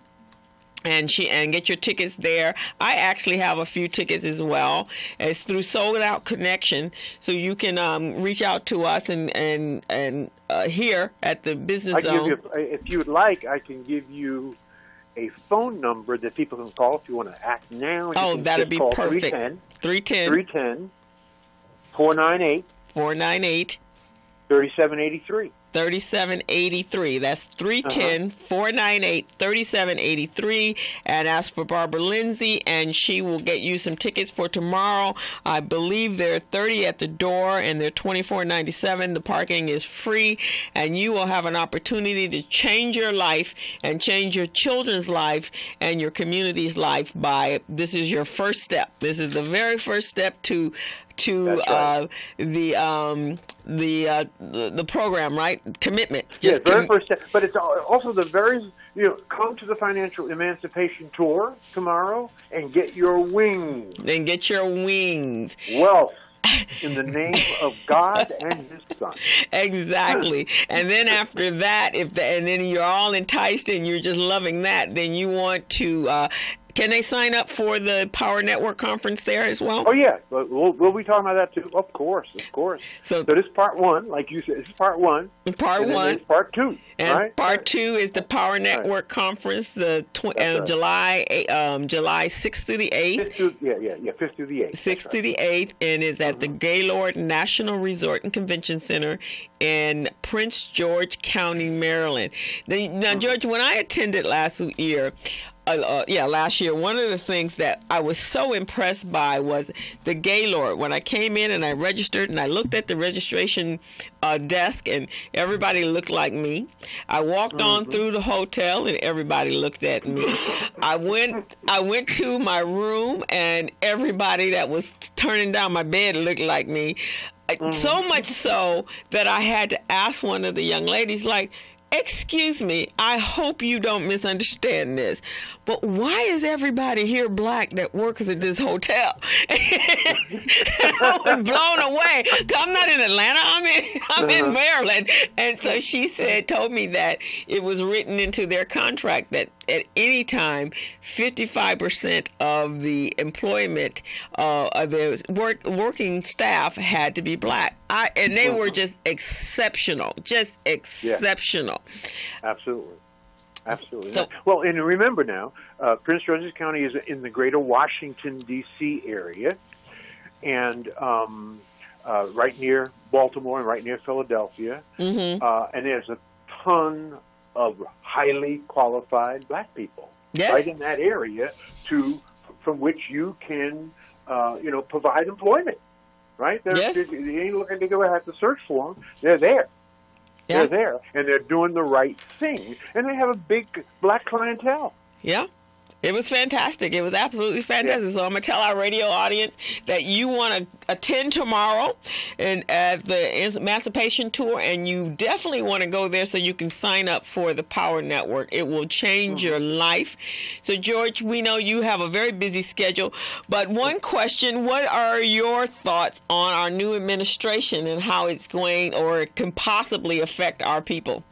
And get your tickets there. I actually have a few tickets as well. It's through Sold Out Connection, so you can reach out to us and here at the Business Zone.
If you would like, I can give you a phone number that people can call if you want to act now.
Oh, that'd be perfect. 310 498
3783.
3783. That's 310-498-3783. And ask for Barbara Lindsay, and she will get you some tickets for tomorrow. I believe they're $30 at the door, and they're $24.97. The parking is free, and you will have an opportunity to change your life and change your children's life and your community's life this is your first step. This is the very first step to the program, right? Commitment.
Just very first step. But it's also the very, come to the Financial Emancipation Tour tomorrow and get your wings. Wealth in the name of God and His Son.
Exactly. And then after that, and then you're all enticed and you're just loving that, then you want to. Can they sign up for the Power Network Conference there as well?
Oh, yeah. We'll be talking about that, too. Of course. So this is part one. Like you said, this is part one.
Part one.
Part two.
And
right?
part two is the Power Network Conference, July 6th through the 8th.
5th through the 8th.
6th through the 8th, and it's at the Gaylord National Resort and Convention Center in Prince George County, Maryland. Now, George, when I attended last year, one of the things that I was so impressed by was the Gaylord. When I came in and I registered and I looked at the registration desk and everybody looked like me. I walked on through the hotel and everybody looked at me. I went to my room and everybody that was turning down my bed looked like me. So much so that I had to ask one of the young ladies, like, excuse me, I hope you don't misunderstand this, but why is everybody here black that works at this hotel? I was blown away. I'm not in Atlanta. I'm in Maryland. And so she told me that it was written into their contract that at any time, 55% of the employment of the working staff had to be black. And they were just exceptional, exceptional.
Absolutely. Absolutely. So, well, and remember now, Prince George's County is in the greater Washington, D.C. area, and right near Baltimore and right near Philadelphia. And there's a ton of highly qualified black people right in that area from which you can, provide employment, right? You ain't looking to go have to search for them. They're there. Yeah. They're there, and they're doing the right thing, and they have a big black clientele.
Yeah. It was fantastic. It was absolutely fantastic. So I'm going to tell our radio audience that you want to attend tomorrow at the Emancipation Tour, and you definitely want to go there so you can sign up for the Power Network. It will change your life. So, George, we know you have a very busy schedule, but one question, what are your thoughts on our new administration and how it's going or can possibly affect our people?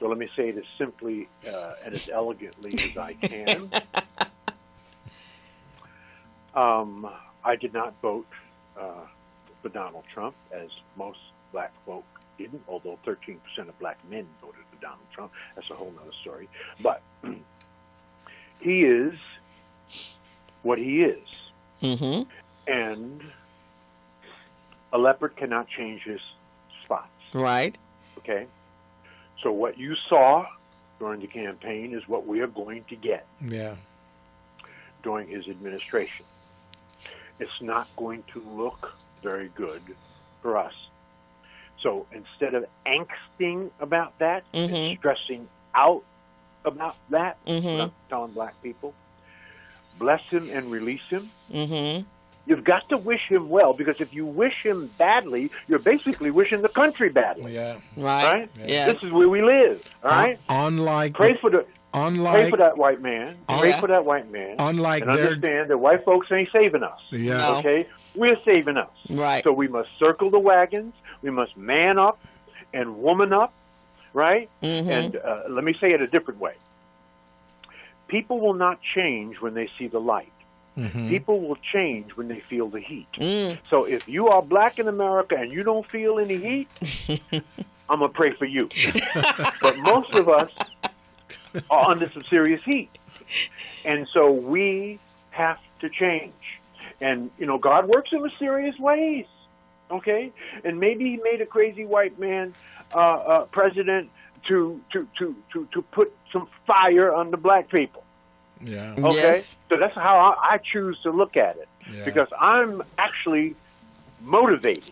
So let me say it as simply and as elegantly as I can. I did not vote for Donald Trump, as most black folk didn't, although 13% of black men voted for Donald Trump. That's a whole other story. But he is what he is. And a leopard cannot change his spots.
Right.
Okay? So what you saw during the campaign is what we are going to get during his administration. It's not going to look very good for us. So instead of angsting about that and stressing out about that, I'm telling black people, bless him and release him. You've got to wish him well, because if you wish him badly, you're basically wishing the country badly.
Yeah.
Right?
Yeah.
This is where we live. All right? Pray for that white man. Pray for that white man. And understand that white folks ain't saving us.
Yeah.
Okay? We're saving us.
Right.
So we must circle the wagons. We must man up and woman up. Right? And let me say it a different way. People will not change when they see the light. People will change when they feel the heat. So if you are black in America and you don't feel any heat, I'm going to pray for you. But most of us are under some serious heat. And so we have to change. And, God works in mysterious ways. Okay? And maybe he made a crazy white man president to put some fire on the black people.
Yeah.
Okay?
Yes.
So that's how I choose to look at it.
Yeah.
Because I'm actually motivated.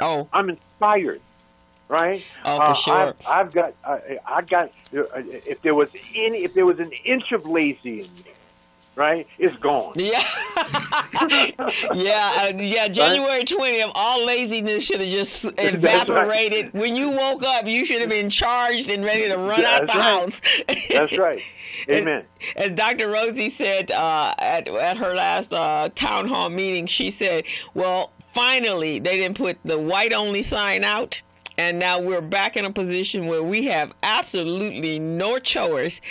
Oh.
I'm inspired. Right?
Oh, for sure.
I got if there was an inch of lazy in me, right? It's gone.
Yeah. January 20th, all laziness should have just evaporated. Right. When you woke up, you should have been charged and ready to run out the house.
That's right. Amen.
As Dr. Rosie said at her last town hall meeting, she said, well, finally, they didn't put the white-only sign out. And now we're back in a position where we have absolutely no choice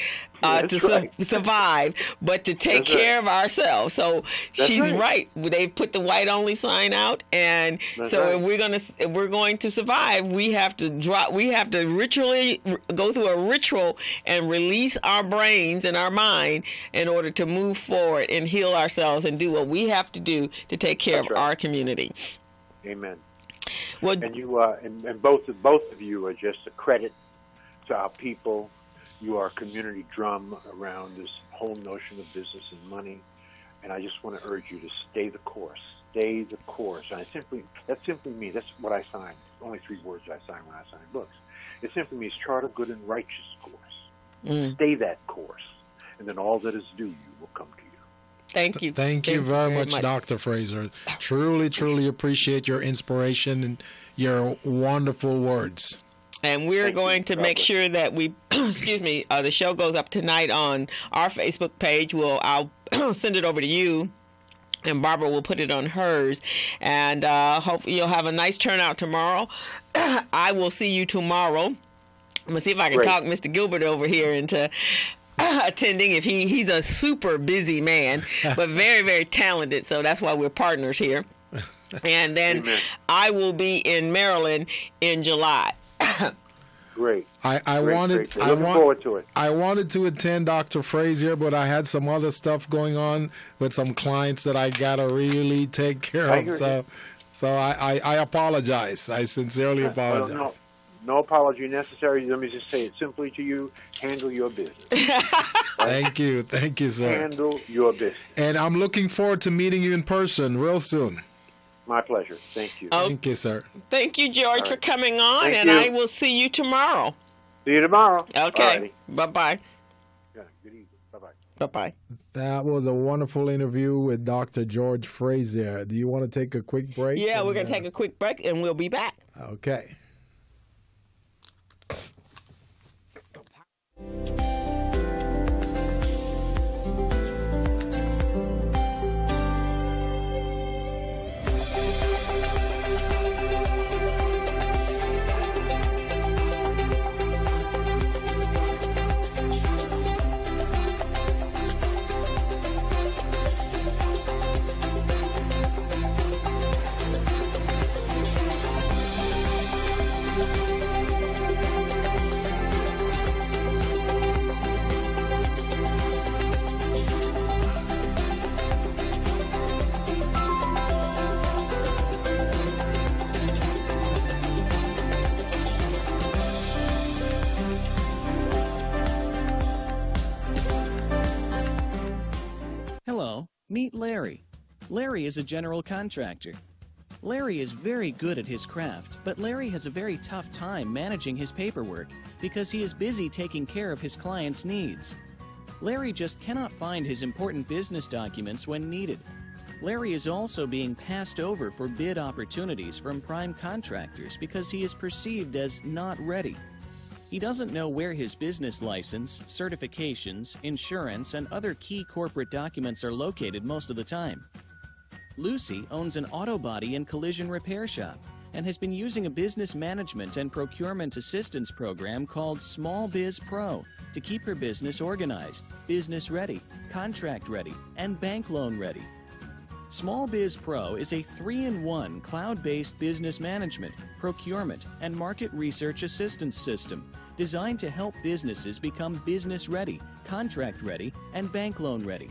to survive, but to take care of ourselves. So she's right. They've put the white only sign out, and if we're going to survive, we have to ritually go through a ritual and release our brains and our mind in order to move forward and heal ourselves and do what we have to do to take care of our community.
Amen.
Well,
and you and both of you are just a credit to our people. You are a community drum around this whole notion of business and money, and I just want to urge you to stay the course. Stay the course. And that's simply me. That's what I sign. Only 3 words I sign when I sign books. It simply means chart a good and righteous course. Stay that course, and then all that is due you will come to you.
Thank you.
Thank you very much, Dr. Fraser. Truly, truly appreciate your inspiration and your wonderful words.
And we're going to make sure that we, the show goes up tonight on our Facebook page. I'll send it over to you, and Barbara will put it on hers. And hopefully you'll have a nice turnout tomorrow. I will see you tomorrow I'm going to see if I can talk Mr. Gilbert over here into attending. If he's a super busy man, but very, very talented. So that's why we're partners here. And then I will be in Maryland in July.
Great.
I
wanted forward to it.
I wanted to attend Dr. Fraser, but I had some other stuff going on with some clients that I gotta really take care of. So I apologize. I sincerely apologize.
No apology necessary. Let me just say it simply to you: handle your business.
Thank you, sir.
Handle your business.
And I'm looking forward to meeting you in person real soon.
My pleasure. Thank you.
Thank you, sir.
Thank you, George, for coming on, and I will see you tomorrow.
See you tomorrow.
Okay. Bye-bye.
Yeah, good evening. Bye-bye.
Bye-bye.
That was a wonderful interview with Dr. George Fraser. Do you want to take a quick break?
Yeah, we're going to take a quick break, and we'll be back.
Okay.
Meet Larry. Larry is a general contractor. Larry is very good at his craft, but Larry has a very tough time managing his paperwork because he is busy taking care of his clients' needs. Larry just cannot find his important business documents when needed. Larry is also being passed over for bid opportunities from prime contractors because he is perceived as not ready. He doesn't know where his business license, certifications, insurance, and other key corporate documents are located most of the time. Lucy owns an auto body and collision repair shop and has been using a business management and procurement assistance program called Small Biz Pro to keep her business organized, business ready, contract ready, and bank loan ready. Small Biz Pro is a 3-in-1 cloud-based business management, procurement, and market research assistance system designed to help businesses become business ready, contract ready, and bank loan ready.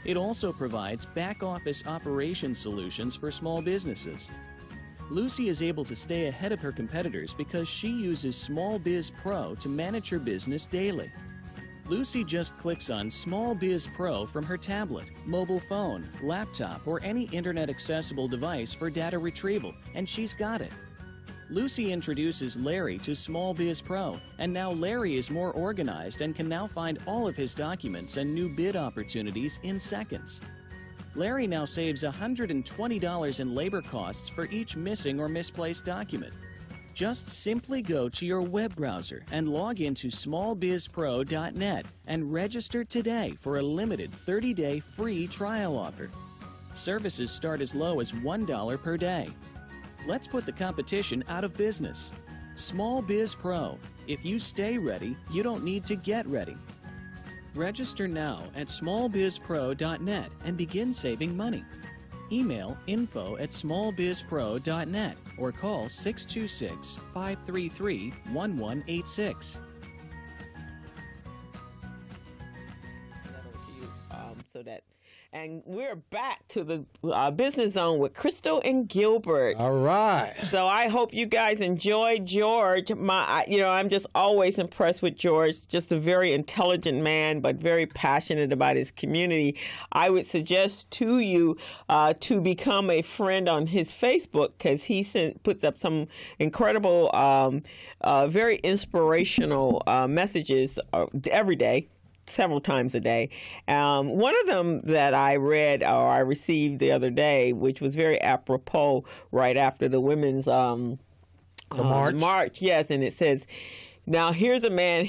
It also provides back-office operation solutions for small businesses. Lucy is able to stay ahead of her competitors because she uses Small Biz Pro to manage her business daily. Lucy just clicks on Small Biz Pro from her tablet, mobile phone, laptop, or any internet-accessible device for data retrieval, and she's got it. Lucy introduces Larry to Small Biz Pro, and now Larry is more organized and can now find all of his documents and new bid opportunities in seconds. Larry now saves $120 in labor costs for each missing or misplaced document. Just simply go to your web browser and log into smallbizpro.net and register today for a limited 30-day free trial offer. Services start as low as $1 per day. Let's put the competition out of business. Small Biz Pro. If you stay ready, you don't need to get ready. Register now at smallbizpro.net and begin saving money. Email info@smallbizpro.net or call 626-533-1186.
And we're back to the Business Zone with Crystal and Gilbert.
All right.
So I hope you guys enjoyed George. I'm just always impressed with George. Just a very intelligent man, but very passionate about his community. I would suggest to you to become a friend on his Facebook because he puts up some incredible, very inspirational messages every day. Several times a day. One of them that I read or I received the other day, which was very apropos right after the women's
march.
Yes, and it says, Now, here's a man,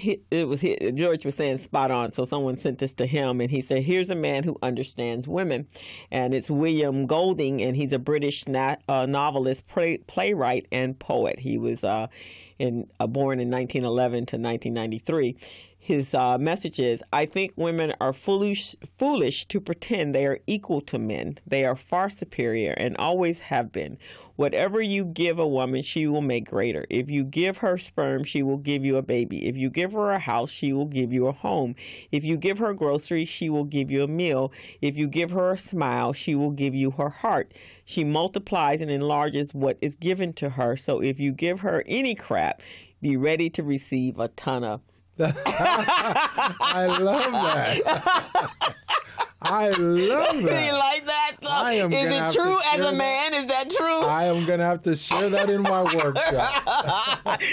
George was saying spot on, so someone sent this to him, and he said, here's a man who understands women, and it's William Golding, and he's a British novelist, playwright, and poet. He was born in 1911 to 1993. His message is, I think women are foolish to pretend they are equal to men. They are far superior and always have been. Whatever you give a woman, she will make greater. If you give her sperm, she will give you a baby. If you give her a house, she will give you a home. If you give her groceries, she will give you a meal. If you give her a smile, she will give you her heart. She multiplies and enlarges what is given to her. So if you give her any crap, be ready to receive a ton of.
I love that. I love that.
You like that? Is it true as a man? Is that true?
I am going to have to share that in my workshop.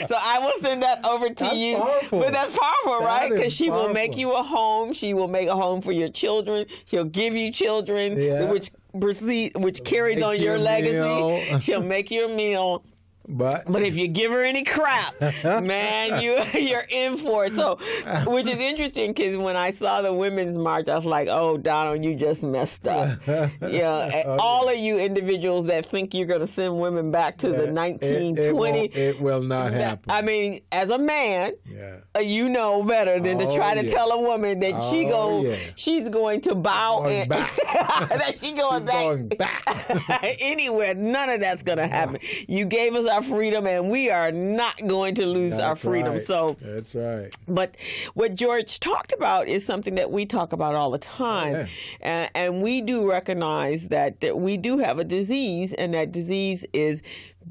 So I will send that over to you.
Powerful.
But that's powerful, right? Because she will make
powerful.
you a home. She will make a home for your children. She'll give you children, which carries on your legacy. She'll make you a meal. But if you give her any crap, man, you're in for it. So, which is interesting because when I saw the Women's March, I was like, oh, Donald, you just messed up. All of you individuals that think you're going to send women back to the 1920s.
It will not happen.
I mean, as a man, you know better than to try to tell a woman that she's going to bow and that she's going back anywhere. None of that's going to happen. You gave us our freedom, and we are not going to lose our freedom.
Right.
So
that's right.
But what George talked about is something that we talk about all the time, and we do recognize that we do have a disease, and that disease is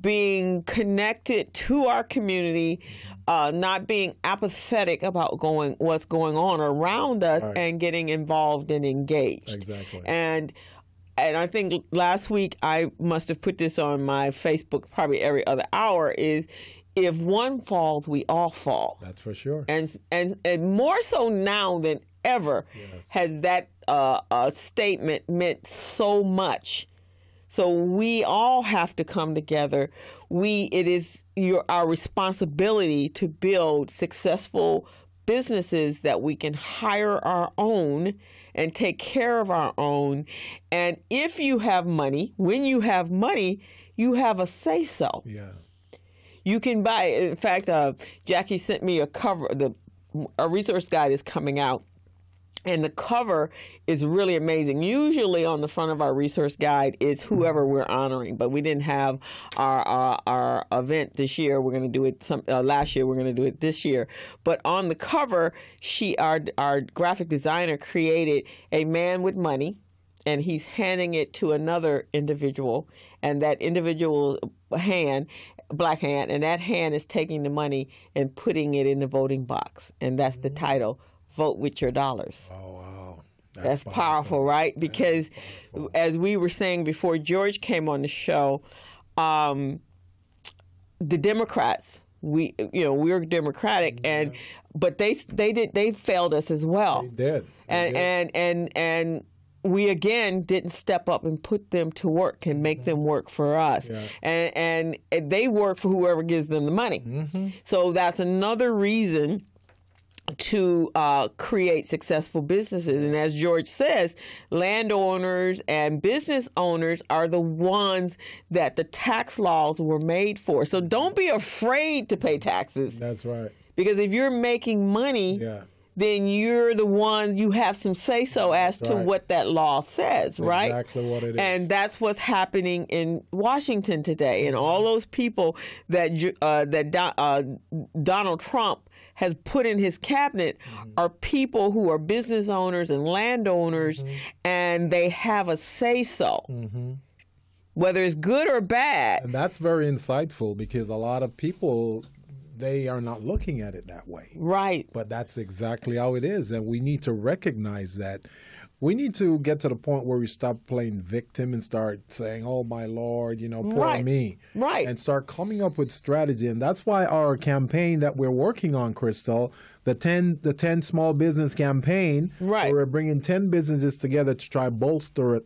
being connected to our community, not being apathetic about what's going on around us, and getting involved and engaged.
Exactly.
And I think last week I must have put this on my Facebook probably every other hour is if one falls, we all fall.
That's for sure.
And more so now than ever has that statement meant so much. So we all have to come together. It is our responsibility to build successful businesses that we can hire our own and take care of our own. And if you have money, when you have money, you have a say-so.
Yeah.
You can buy, in fact, Jackie sent me a cover, a resource guide is coming out, and the cover is really amazing. Usually on the front of our resource guide is whoever we're honoring, but we didn't have our event this year. We're going to do it last year. We're going to do it this year. But on the cover, our graphic designer created a man with money, and he's handing it to another individual, and that individual black hand, and that hand is taking the money and putting it in the voting box, and that's the title. Vote with your dollars.
Oh, wow.
That's powerful, right? Because as we were saying before George came on the show, the Democrats, we're Democratic, but they failed us as well.
They did.
And we again didn't step up and put them to work and make them work for us. Yeah. And they work for whoever gives them the money. Mm-hmm. So that's another reason to create successful businesses. And as George says, landowners and business owners are the ones that the tax laws were made for. So don't be afraid to pay taxes.
That's right.
Because if you're making money, then you're the ones, you have some say-so as to what that law says, right?
Exactly what it is.
And that's what's happening in Washington today. And all those people that Donald Trump has put in his cabinet are people who are business owners and landowners, and they have a say-so, whether it's good or bad.
And that's very insightful because a lot of people, they are not looking at it that way.
Right.
But that's exactly how it is. And we need to recognize that. We need to get to the point where we stop playing victim and start saying, oh, my Lord, poor me.
Right.
And start coming up with strategy. And that's why our campaign that we're working on, Crystal, the 10 small business campaign, where we're bringing 10 businesses together to try bolster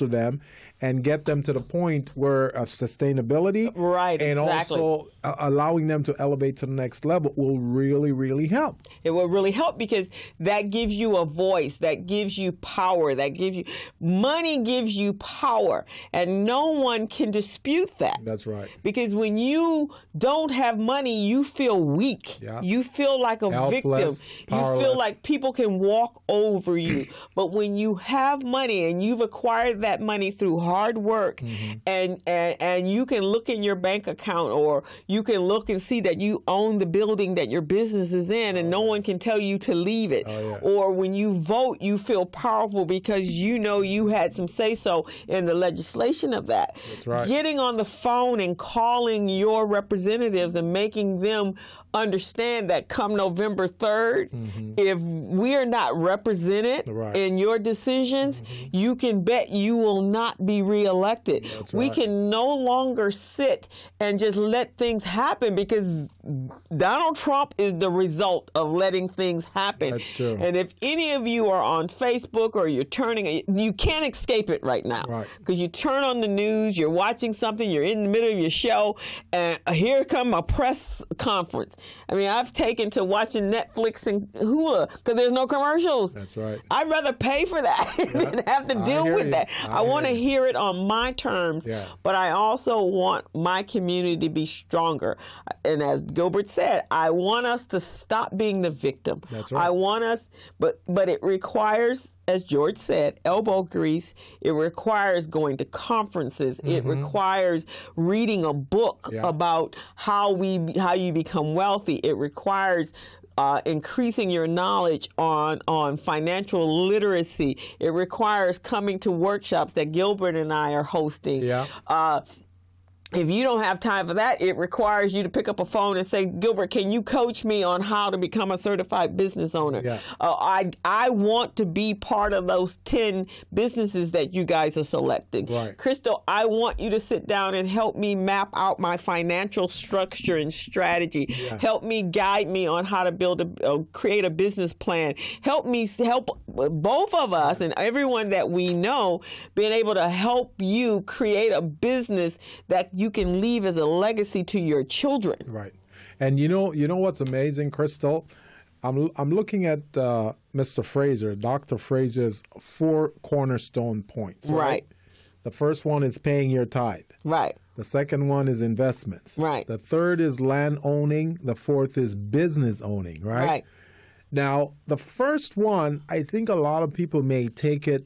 them. and get them to the point where of sustainability,
right,
and
exactly.
also allowing them to elevate to the next level will really, really help.
It will really help because that gives you a voice, that gives you power, that gives you money, gives you power, and no one can dispute that.
That's right.
Because when you don't have money, you feel weak.
Yeah.
You feel like a
Helpless,
victim.
powerless.
You feel like people can walk over you. But when you have money and you've acquired that money through hard work, and you can look in your bank account, or you can look and see that you own the building that your business is in, and no one can tell you to leave it. Or when you vote, you feel powerful because you know you had some say-so in the legislation of that.
That's right.
Getting on the phone and calling your representatives and making them understand that come November 3rd, if we are not represented in your decisions, you can bet you will not be reelected. We can no longer sit and just let things happen, because Donald Trump is the result of letting things happen.
That's true.
And if any of you are on Facebook or you're turning, you can't escape it right now. Because you turn on the news, you're watching something, you're in the middle of your show, and here come a press conference. I mean, I've taken to watching Netflix and Hulu because there's no commercials.
That's right.
I'd rather pay for that than have to deal with that. I want to hear it on my terms, but I also want my community to be stronger. And as Gilbert said, I want us to stop being the victim.
That's right.
I want us, but it requires, as George said, elbow grease. It requires going to conferences. It requires reading a book about how you become wealthy. It requires increasing your knowledge on financial literacy. It requires coming to workshops that Gilbert and I are hosting. If you don't have time for that, it requires you to pick up a phone and say, Gilbert, can you coach me on how to become a certified business owner? I want to be part of those 10 businesses that you guys are selecting. Crystal, I want you to sit down and help me map out my financial structure and strategy. Help me, guide me on how to create a business plan. Help both of us and everyone that we know being able to help you create a business that you can leave as a legacy to your children.
Right. And you know what's amazing, Crystal? I'm looking at Mr. Fraser, Dr. Fraser's 4 cornerstone points. Right. The first one is paying your tithe.
Right.
The second one is investments.
Right.
The third is land owning. The fourth is business owning. Right. Now, the first one, I think a lot of people may take it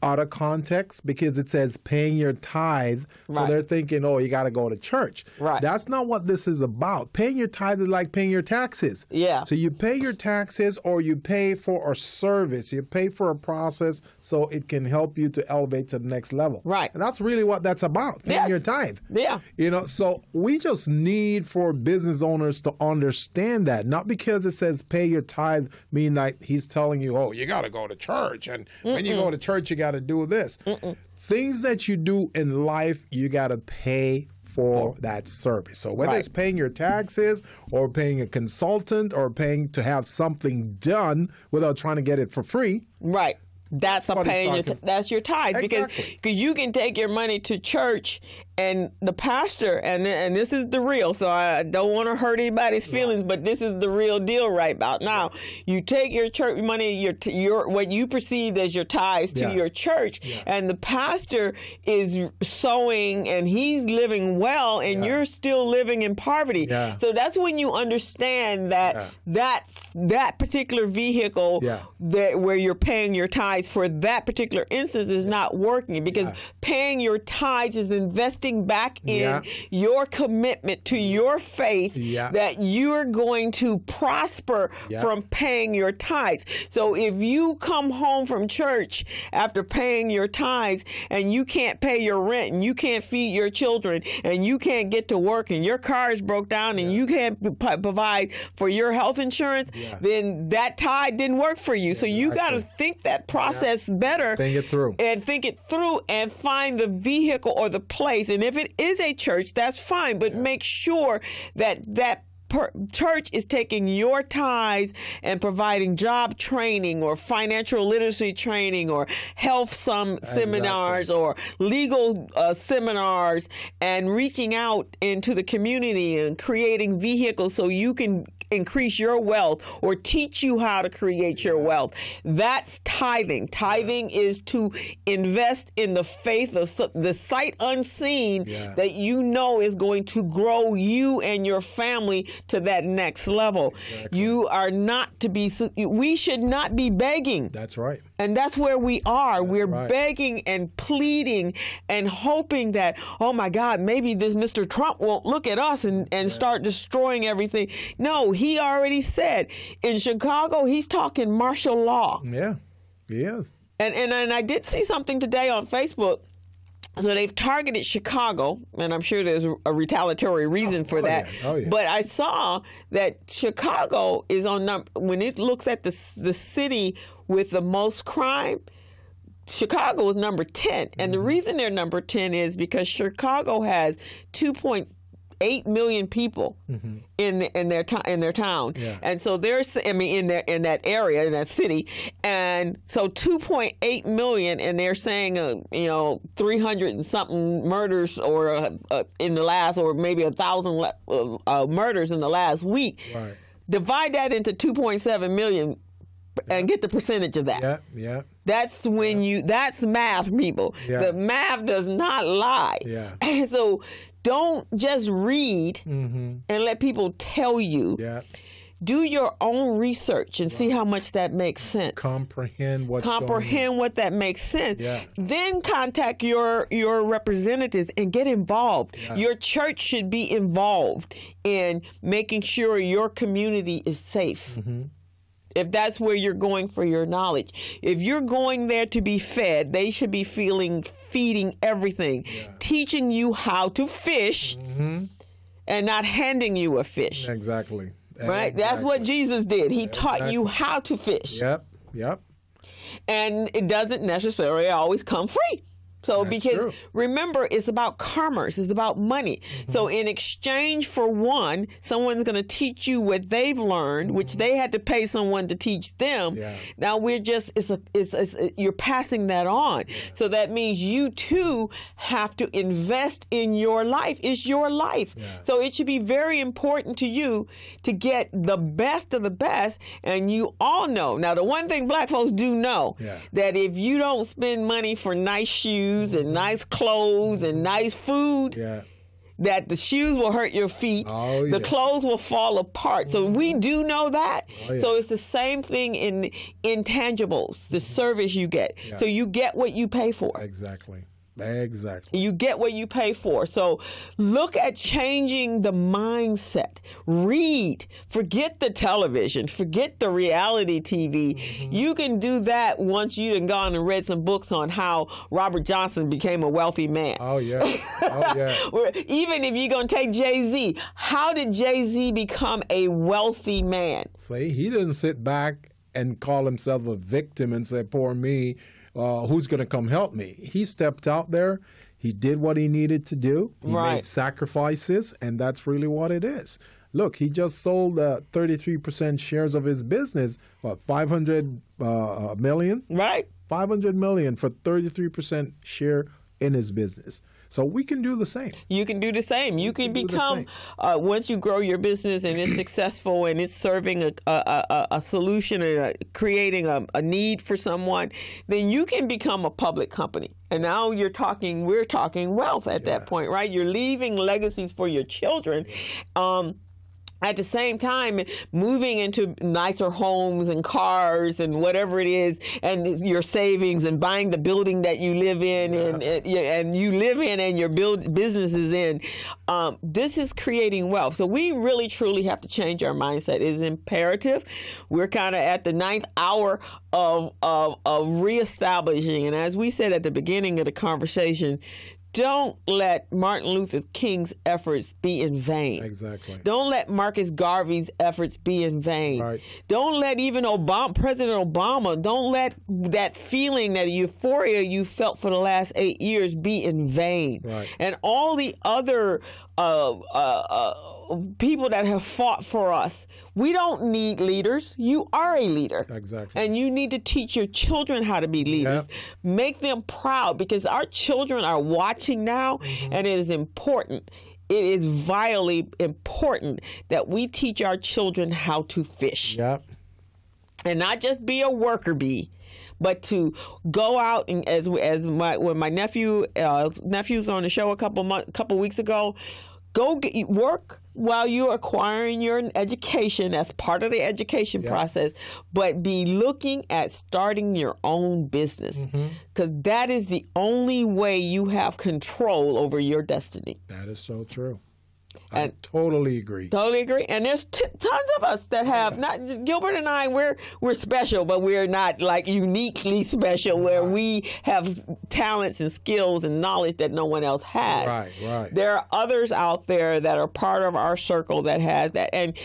out of context because it says paying your tithe. So they're thinking, oh, you got to go to church. That's not what this is about. Paying your tithe is like paying your taxes. So you pay your taxes, or you pay for a service. You pay for a process so it can help you to elevate to the next level. And that's really what that's about, paying your tithe. So we just need for business owners to understand that. Not because it says pay your tithe mean that he's telling you, oh, you got to go to church. And when you go to church, you got to do this. Things that you do in life, you got to pay for that service. So whether it's paying your taxes or paying a consultant or paying to have something done without trying to get it for free.
That's that's your tithe. Because you can take your money to church, and the pastor, and this is the real, so I don't want to hurt anybody's feelings, but this is the real deal right about now. You take your church money, your what you perceive as your tithes to your church, and the pastor is sowing, and he's living well, and you're still living in poverty. So that's when you understand that that particular vehicle where you're paying your tithes for that particular instance is not working, because paying your tithes is investing back in your commitment to your faith that you're going to prosper from paying your tithes. So if you come home from church after paying your tithes and you can't pay your rent and you can't feed your children and you can't get to work and your car is broke down and you can't provide for your health insurance, then that tithe didn't work for you. So you got to think that process better.
Think it through.
And find the vehicle or the place. And if it is a church, that's fine. But make sure that church is taking your tithes and providing job training or financial literacy training or health seminars or legal seminars and reaching out into the community and creating vehicles so you can increase your wealth or teach you how to create your wealth. That's tithing. Tithing is to invest in the faith of the sight unseen that you know is going to grow you and your family to that next level. Exactly. You are not to be, we should not be begging.
That's right.
And that's where we are. We're begging and pleading and hoping that, oh my God, maybe this Mr. Trump won't look at us and start destroying everything. No, he already said in Chicago, he's talking martial law.
Yeah, he is.
And I did see something today on Facebook. So they've targeted Chicago, and I'm sure there's a retaliatory reason for that.
Oh, yeah.
But I saw that Chicago is on when it looks at the city with the most crime, Chicago is number 10. And the reason they're number 10 is because Chicago has 2.8 million people in their town, and so there's in that area, in that city, and so 2.8 million, and they're saying 300 and something murders or in the last, or maybe 1,000 murders in the last week.
Right.
Divide that into 2.7 million. And get the percentage of that.
Yeah.
That's when that's math, people. Yeah. The math does not lie.
Yeah.
So don't just read and let people tell you.
Yeah.
Do your own research and see how much that makes sense.
Comprehend what
that makes sense.
Yeah.
Then contact your representatives and get involved. Yeah. Your church should be involved in making sure your community is safe. If that's where you're going for your knowledge. If you're going there to be fed, they should be feeding everything, teaching you how to fish and not handing you a fish.
Exactly.
Right? That's what Jesus did. He taught you how to fish.
Yep.
And it doesn't necessarily always come free. So because remember, it's about commerce, it's about money. So in exchange for one, someone's going to teach you what they've learned, which they had to pay someone to teach them. Yeah. Now we're just you're passing that on. Yeah. So that means you too have to invest in your life. It's your life. Yeah. So it should be very important to you to get the best of the best. And you all know. Now the one thing black folks do know, that if you don't spend money for nice shoes and nice clothes and nice food, that the shoes will hurt your feet, the clothes will fall apart. So we do know that. So it's the same thing in intangibles, the service you get. So you get what you pay for.
Exactly.
You get what you pay for. So look at changing the mindset. Read. Forget the television. Forget the reality TV. You can do that once you done gone and read some books on how Robert Johnson became a wealthy man. Even if you're going to take Jay-Z, how did Jay-Z become a wealthy man?
See, he didn't sit back and call himself a victim and say, poor me. Who's going to come help me? He stepped out there. He did what he needed to do. He made sacrifices, and that's really what it is. Look, he just sold 33% shares of his business, what, $500 million?
Right.
$500 million for 33% share in his business. So we can do the same.
You can do the same. You can become, once you grow your business and it's successful and it's serving a solution or creating a need for someone, then you can become a public company. And now we're talking wealth at that point, right? You're leaving legacies for your children. At the same time, moving into nicer homes and cars and whatever it is, and your savings and buying the building that you live in and you live in and your business is in, this is creating wealth. So we really, truly have to change our mindset. It is imperative. We're kind of at the 9th hour of reestablishing. And as we said at the beginning of the conversation, don't let Martin Luther King's efforts be in vain.
Exactly.
Don't let Marcus Garvey's efforts be in vain.
Right.
Don't let even President Obama, don't let that feeling, that euphoria you felt for the last 8 years be in vain.
Right.
And all the other people that have fought for us. We don't need leaders. You are a leader.
Exactly.
And you need to teach your children how to be leaders.
Yep.
Make them proud, because our children are watching now, and it is important. It is vitally important that we teach our children how to fish.
Yep.
And not just be a worker bee, but to go out and when my nephew was on the show a couple weeks ago, go work while you're acquiring your education. That's part of the education process. But be looking at starting your own business, because that is the only way you have control over your destiny.
That is so true. I totally agree.
Totally agree. And there's tons of us that have not just Gilbert and I. We're special, but we're not like uniquely special, where we have talents and skills and knowledge that no one else has.
Right.
There are others out there that are part of our circle that has that, and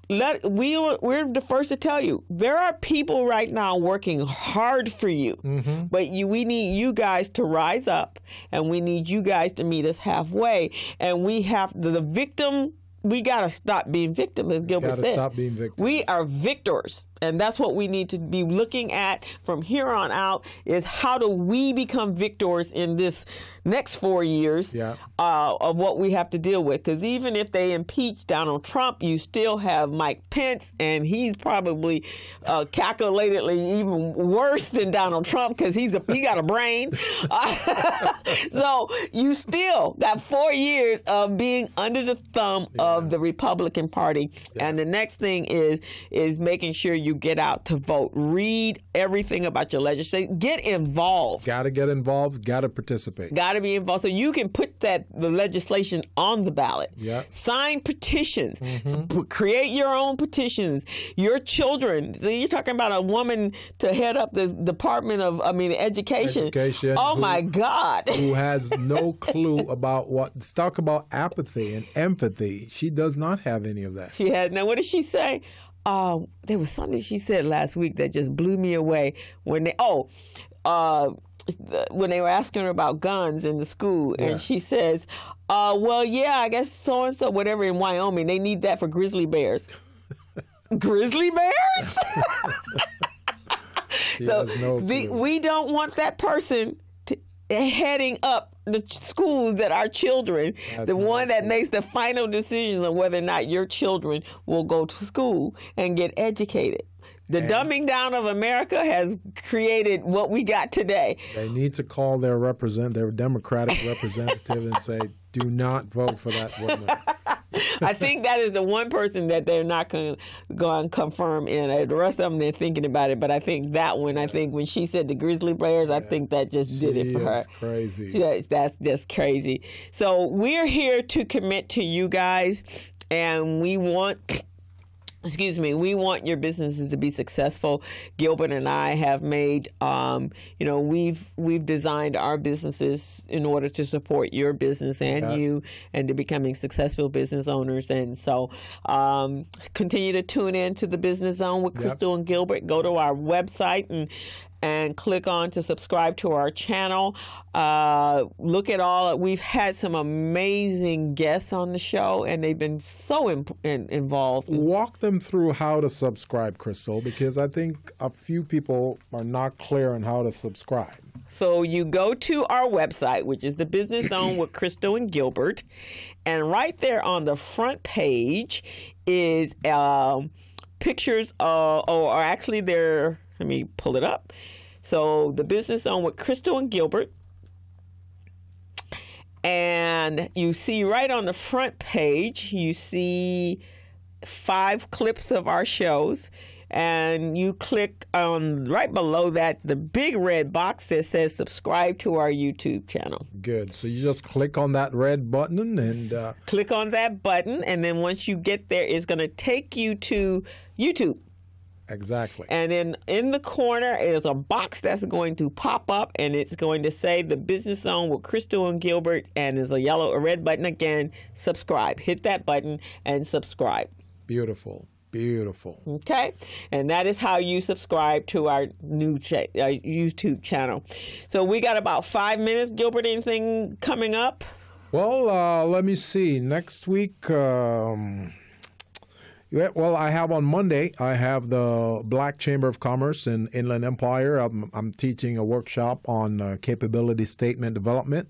we're the first to tell you, there are people right now working hard for you, but we need you guys to rise up, and we need you guys to meet us halfway. And we have the victim. We got to stop being victims, as Gilbert said.
Stop being victims.
We are victors, and that's what we need to be looking at from here on out, is how do we become victors in this next 4 years of what we have to deal with. Because even if they impeach Donald Trump, you still have Mike Pence, and he's probably calculatedly even worse than Donald Trump, because he got a brain. So you still got 4 years of being under the thumb of the Republican Party. And the next thing is making sure you get out to vote. Read everything about your legislation. Get involved.
Got to get involved. Got to participate.
Got to be involved so you can put the legislation on the ballot.
Yep.
Sign petitions. Create your own petitions. Your children. You're talking about a woman to head up the Department of Education. Oh my God.
Who has no clue about talk about apathy and empathy. She does not have any of that.
She has. Now, what did she say? There was something she said last week that just blew me away when they were asking her about guns in the school, and she says, well, yeah, I guess so-and-so, whatever, in Wyoming, they need that for grizzly bears. Grizzly bears? We don't want that person heading up the schools that our children, one that makes the final decisions on whether or not your children will go to school and get educated. The dumbing down of America has created what we got today.
They need to call their Democratic representative and say, do not vote for that woman.
I think that is the one person that they're not going to go and confirm in. The rest of them, they're thinking about it. But I think that one, when she said the grizzly bears, I think that just did it for her.
That's crazy.
That's just crazy. So we're here to commit to you guys, and we want your businesses to be successful. Gilbert and I have made, we've designed our businesses in order to support your business and you, and to becoming successful business owners. And so continue to tune in to the Business Zone with Crystal and Gilbert. Go to our website and click on to subscribe to our channel. Look at we've had some amazing guests on the show, and they've been so involved.
Walk them through how to subscribe, Crystal, because I think a few people are not clear on how to subscribe.
So you go to our website, which is the Business Zone with Crystal and Gilbert, and right there on the front page is pictures or actually they're, let me pull it up. So the Business Zone with Crystal and Gilbert. And you see right on the front page, you see 5 clips of our shows. And you click on right below that, the big red box that says subscribe to our YouTube channel.
Good. So you just click on that red button and...
Click on that button. And then once you get there, it's going to take you to YouTube.
Exactly.
And then in the corner is a box that's going to pop up, and it's going to say the Business Zone with Crystal and Gilbert, and there's a red button again, subscribe. Hit that button and subscribe.
Beautiful. Beautiful.
Okay. And that is how you subscribe to our new YouTube channel. So we got about 5 minutes. Gilbert, anything coming up?
Well, let me see. Next week, well, I have on Monday, I have the Black Chamber of Commerce in Inland Empire. I'm teaching a workshop on capability statement development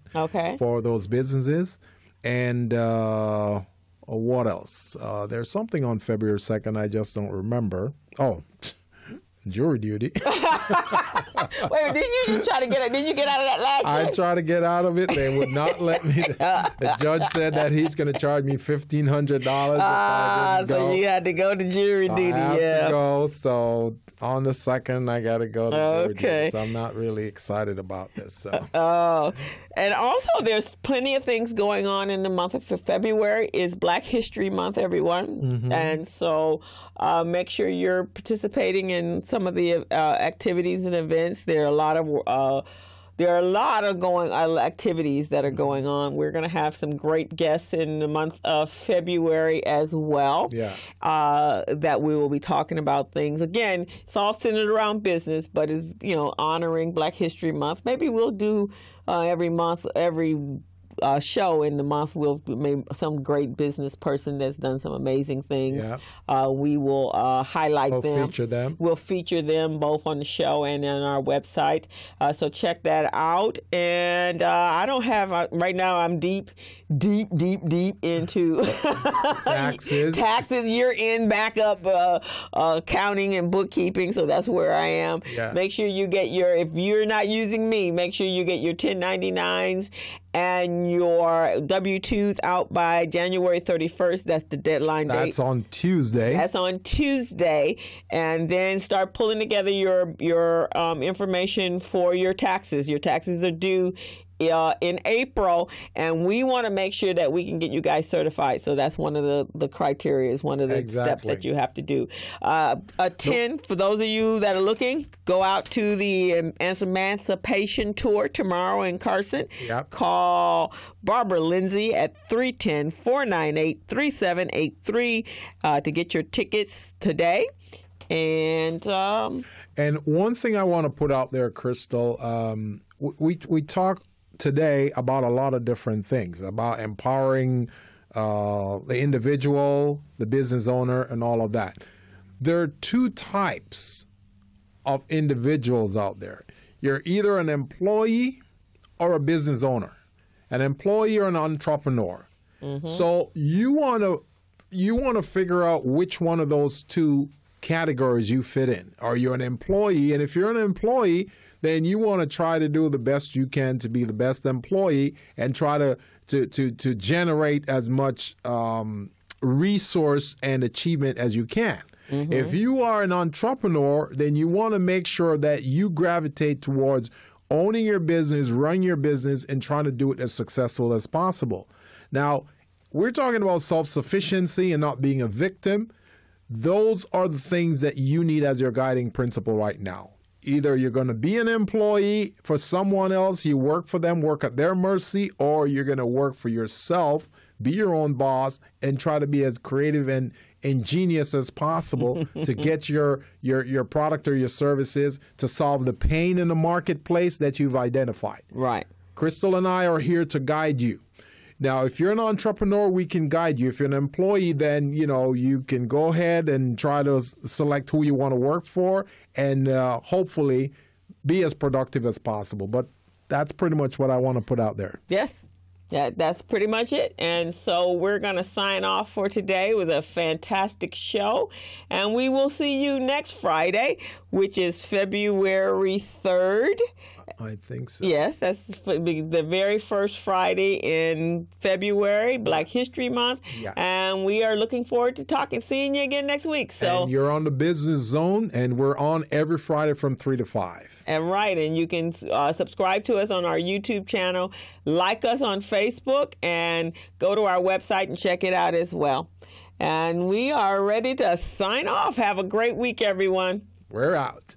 for those businesses. And what else? There's something on February 2nd. I just don't remember. Oh, jury duty.
Wait, didn't you just try to didn't you get out of that last year?
I tried to get out of it. They would not let me. The judge said that he's going to charge me $1,500.
So you had to go to jury duty.
I have to go. So on the 2nd, I got to go to jury duty. So I'm not really excited about this. So.
And also, there's plenty of things going on in the month of February. Is Black History Month, everyone. Mm-hmm. And so make sure you're participating in some of the activities and events. There are a lot of activities that are going on. We're going to have some great guests in the month of February as well. Yeah. That we will be talking about things. Again, it's all centered around business, but is honoring Black History Month. Maybe we'll do every month, every show in the month, we'll maybe some great business person that's done some amazing things. Yeah. We will highlight them.
Feature them.
We'll feature them both on the show and on our website. So check that out. And I don't have right now. I'm deep into
taxes,
year-end backup accounting and bookkeeping. So that's where I am. Yeah. Make sure you get if you're not using me, make sure you get your 1099s and your W-2s out by January 31st. That's the deadline date.
That's on Tuesday.
And then start pulling together your information for your taxes. Your taxes are due in April, and we want to make sure that we can get you guys certified. So that's one of the criteria, is one of the steps that you have to do. For those of you that are looking, go out to the Emancipation Tour tomorrow in Carson. Yep. Call Barbara Lindsay at 310-498-3783 to get your tickets today. And
one thing I want to put out there, Crystal, we talk today about a lot of different things, about empowering the individual, the business owner, and all of that. There are two types of individuals out there. You're either an employee or a business owner, an employee or an entrepreneur. Mm-hmm. So you want to figure out which one of those two categories you fit in. Are you an employee? And if you're an employee, then you want to try to do the best you can to be the best employee and try to generate as much resource and achievement as you can. Mm-hmm. If you are an entrepreneur, then you want to make sure that you gravitate towards owning your business, running your business, and trying to do it as successful as possible. Now, we're talking about self-sufficiency and not being a victim. Those are the things that you need as your guiding principle right now. Either you're going to be an employee for someone else, you work for them, work at their mercy, or you're going to work for yourself, be your own boss, and try to be as creative and ingenious as possible to get your product or your services to solve the pain in the marketplace that you've identified.
Right.
Crystal and I are here to guide you. Now, if you're an entrepreneur, we can guide you. If you're an employee, then, you can go ahead and try to select who you want to work for and hopefully be as productive as possible. But that's pretty much what I want to put out there.
Yes. Yeah, that's pretty much it. And so we're going to sign off for today. It was a fantastic show. And we will see you next Friday, which is February 3rd.
I think so.
Yes, that's the very first Friday in February, Black History Month. Yeah. And we are looking forward to seeing you again next week. So,
and you're on the Business Zone, and we're on every Friday from 3 to 5.
And right, and you can subscribe to us on our YouTube channel, like us on Facebook, and go to our website and check it out as well. And we are ready to sign off. Have a great week, everyone.
We're out.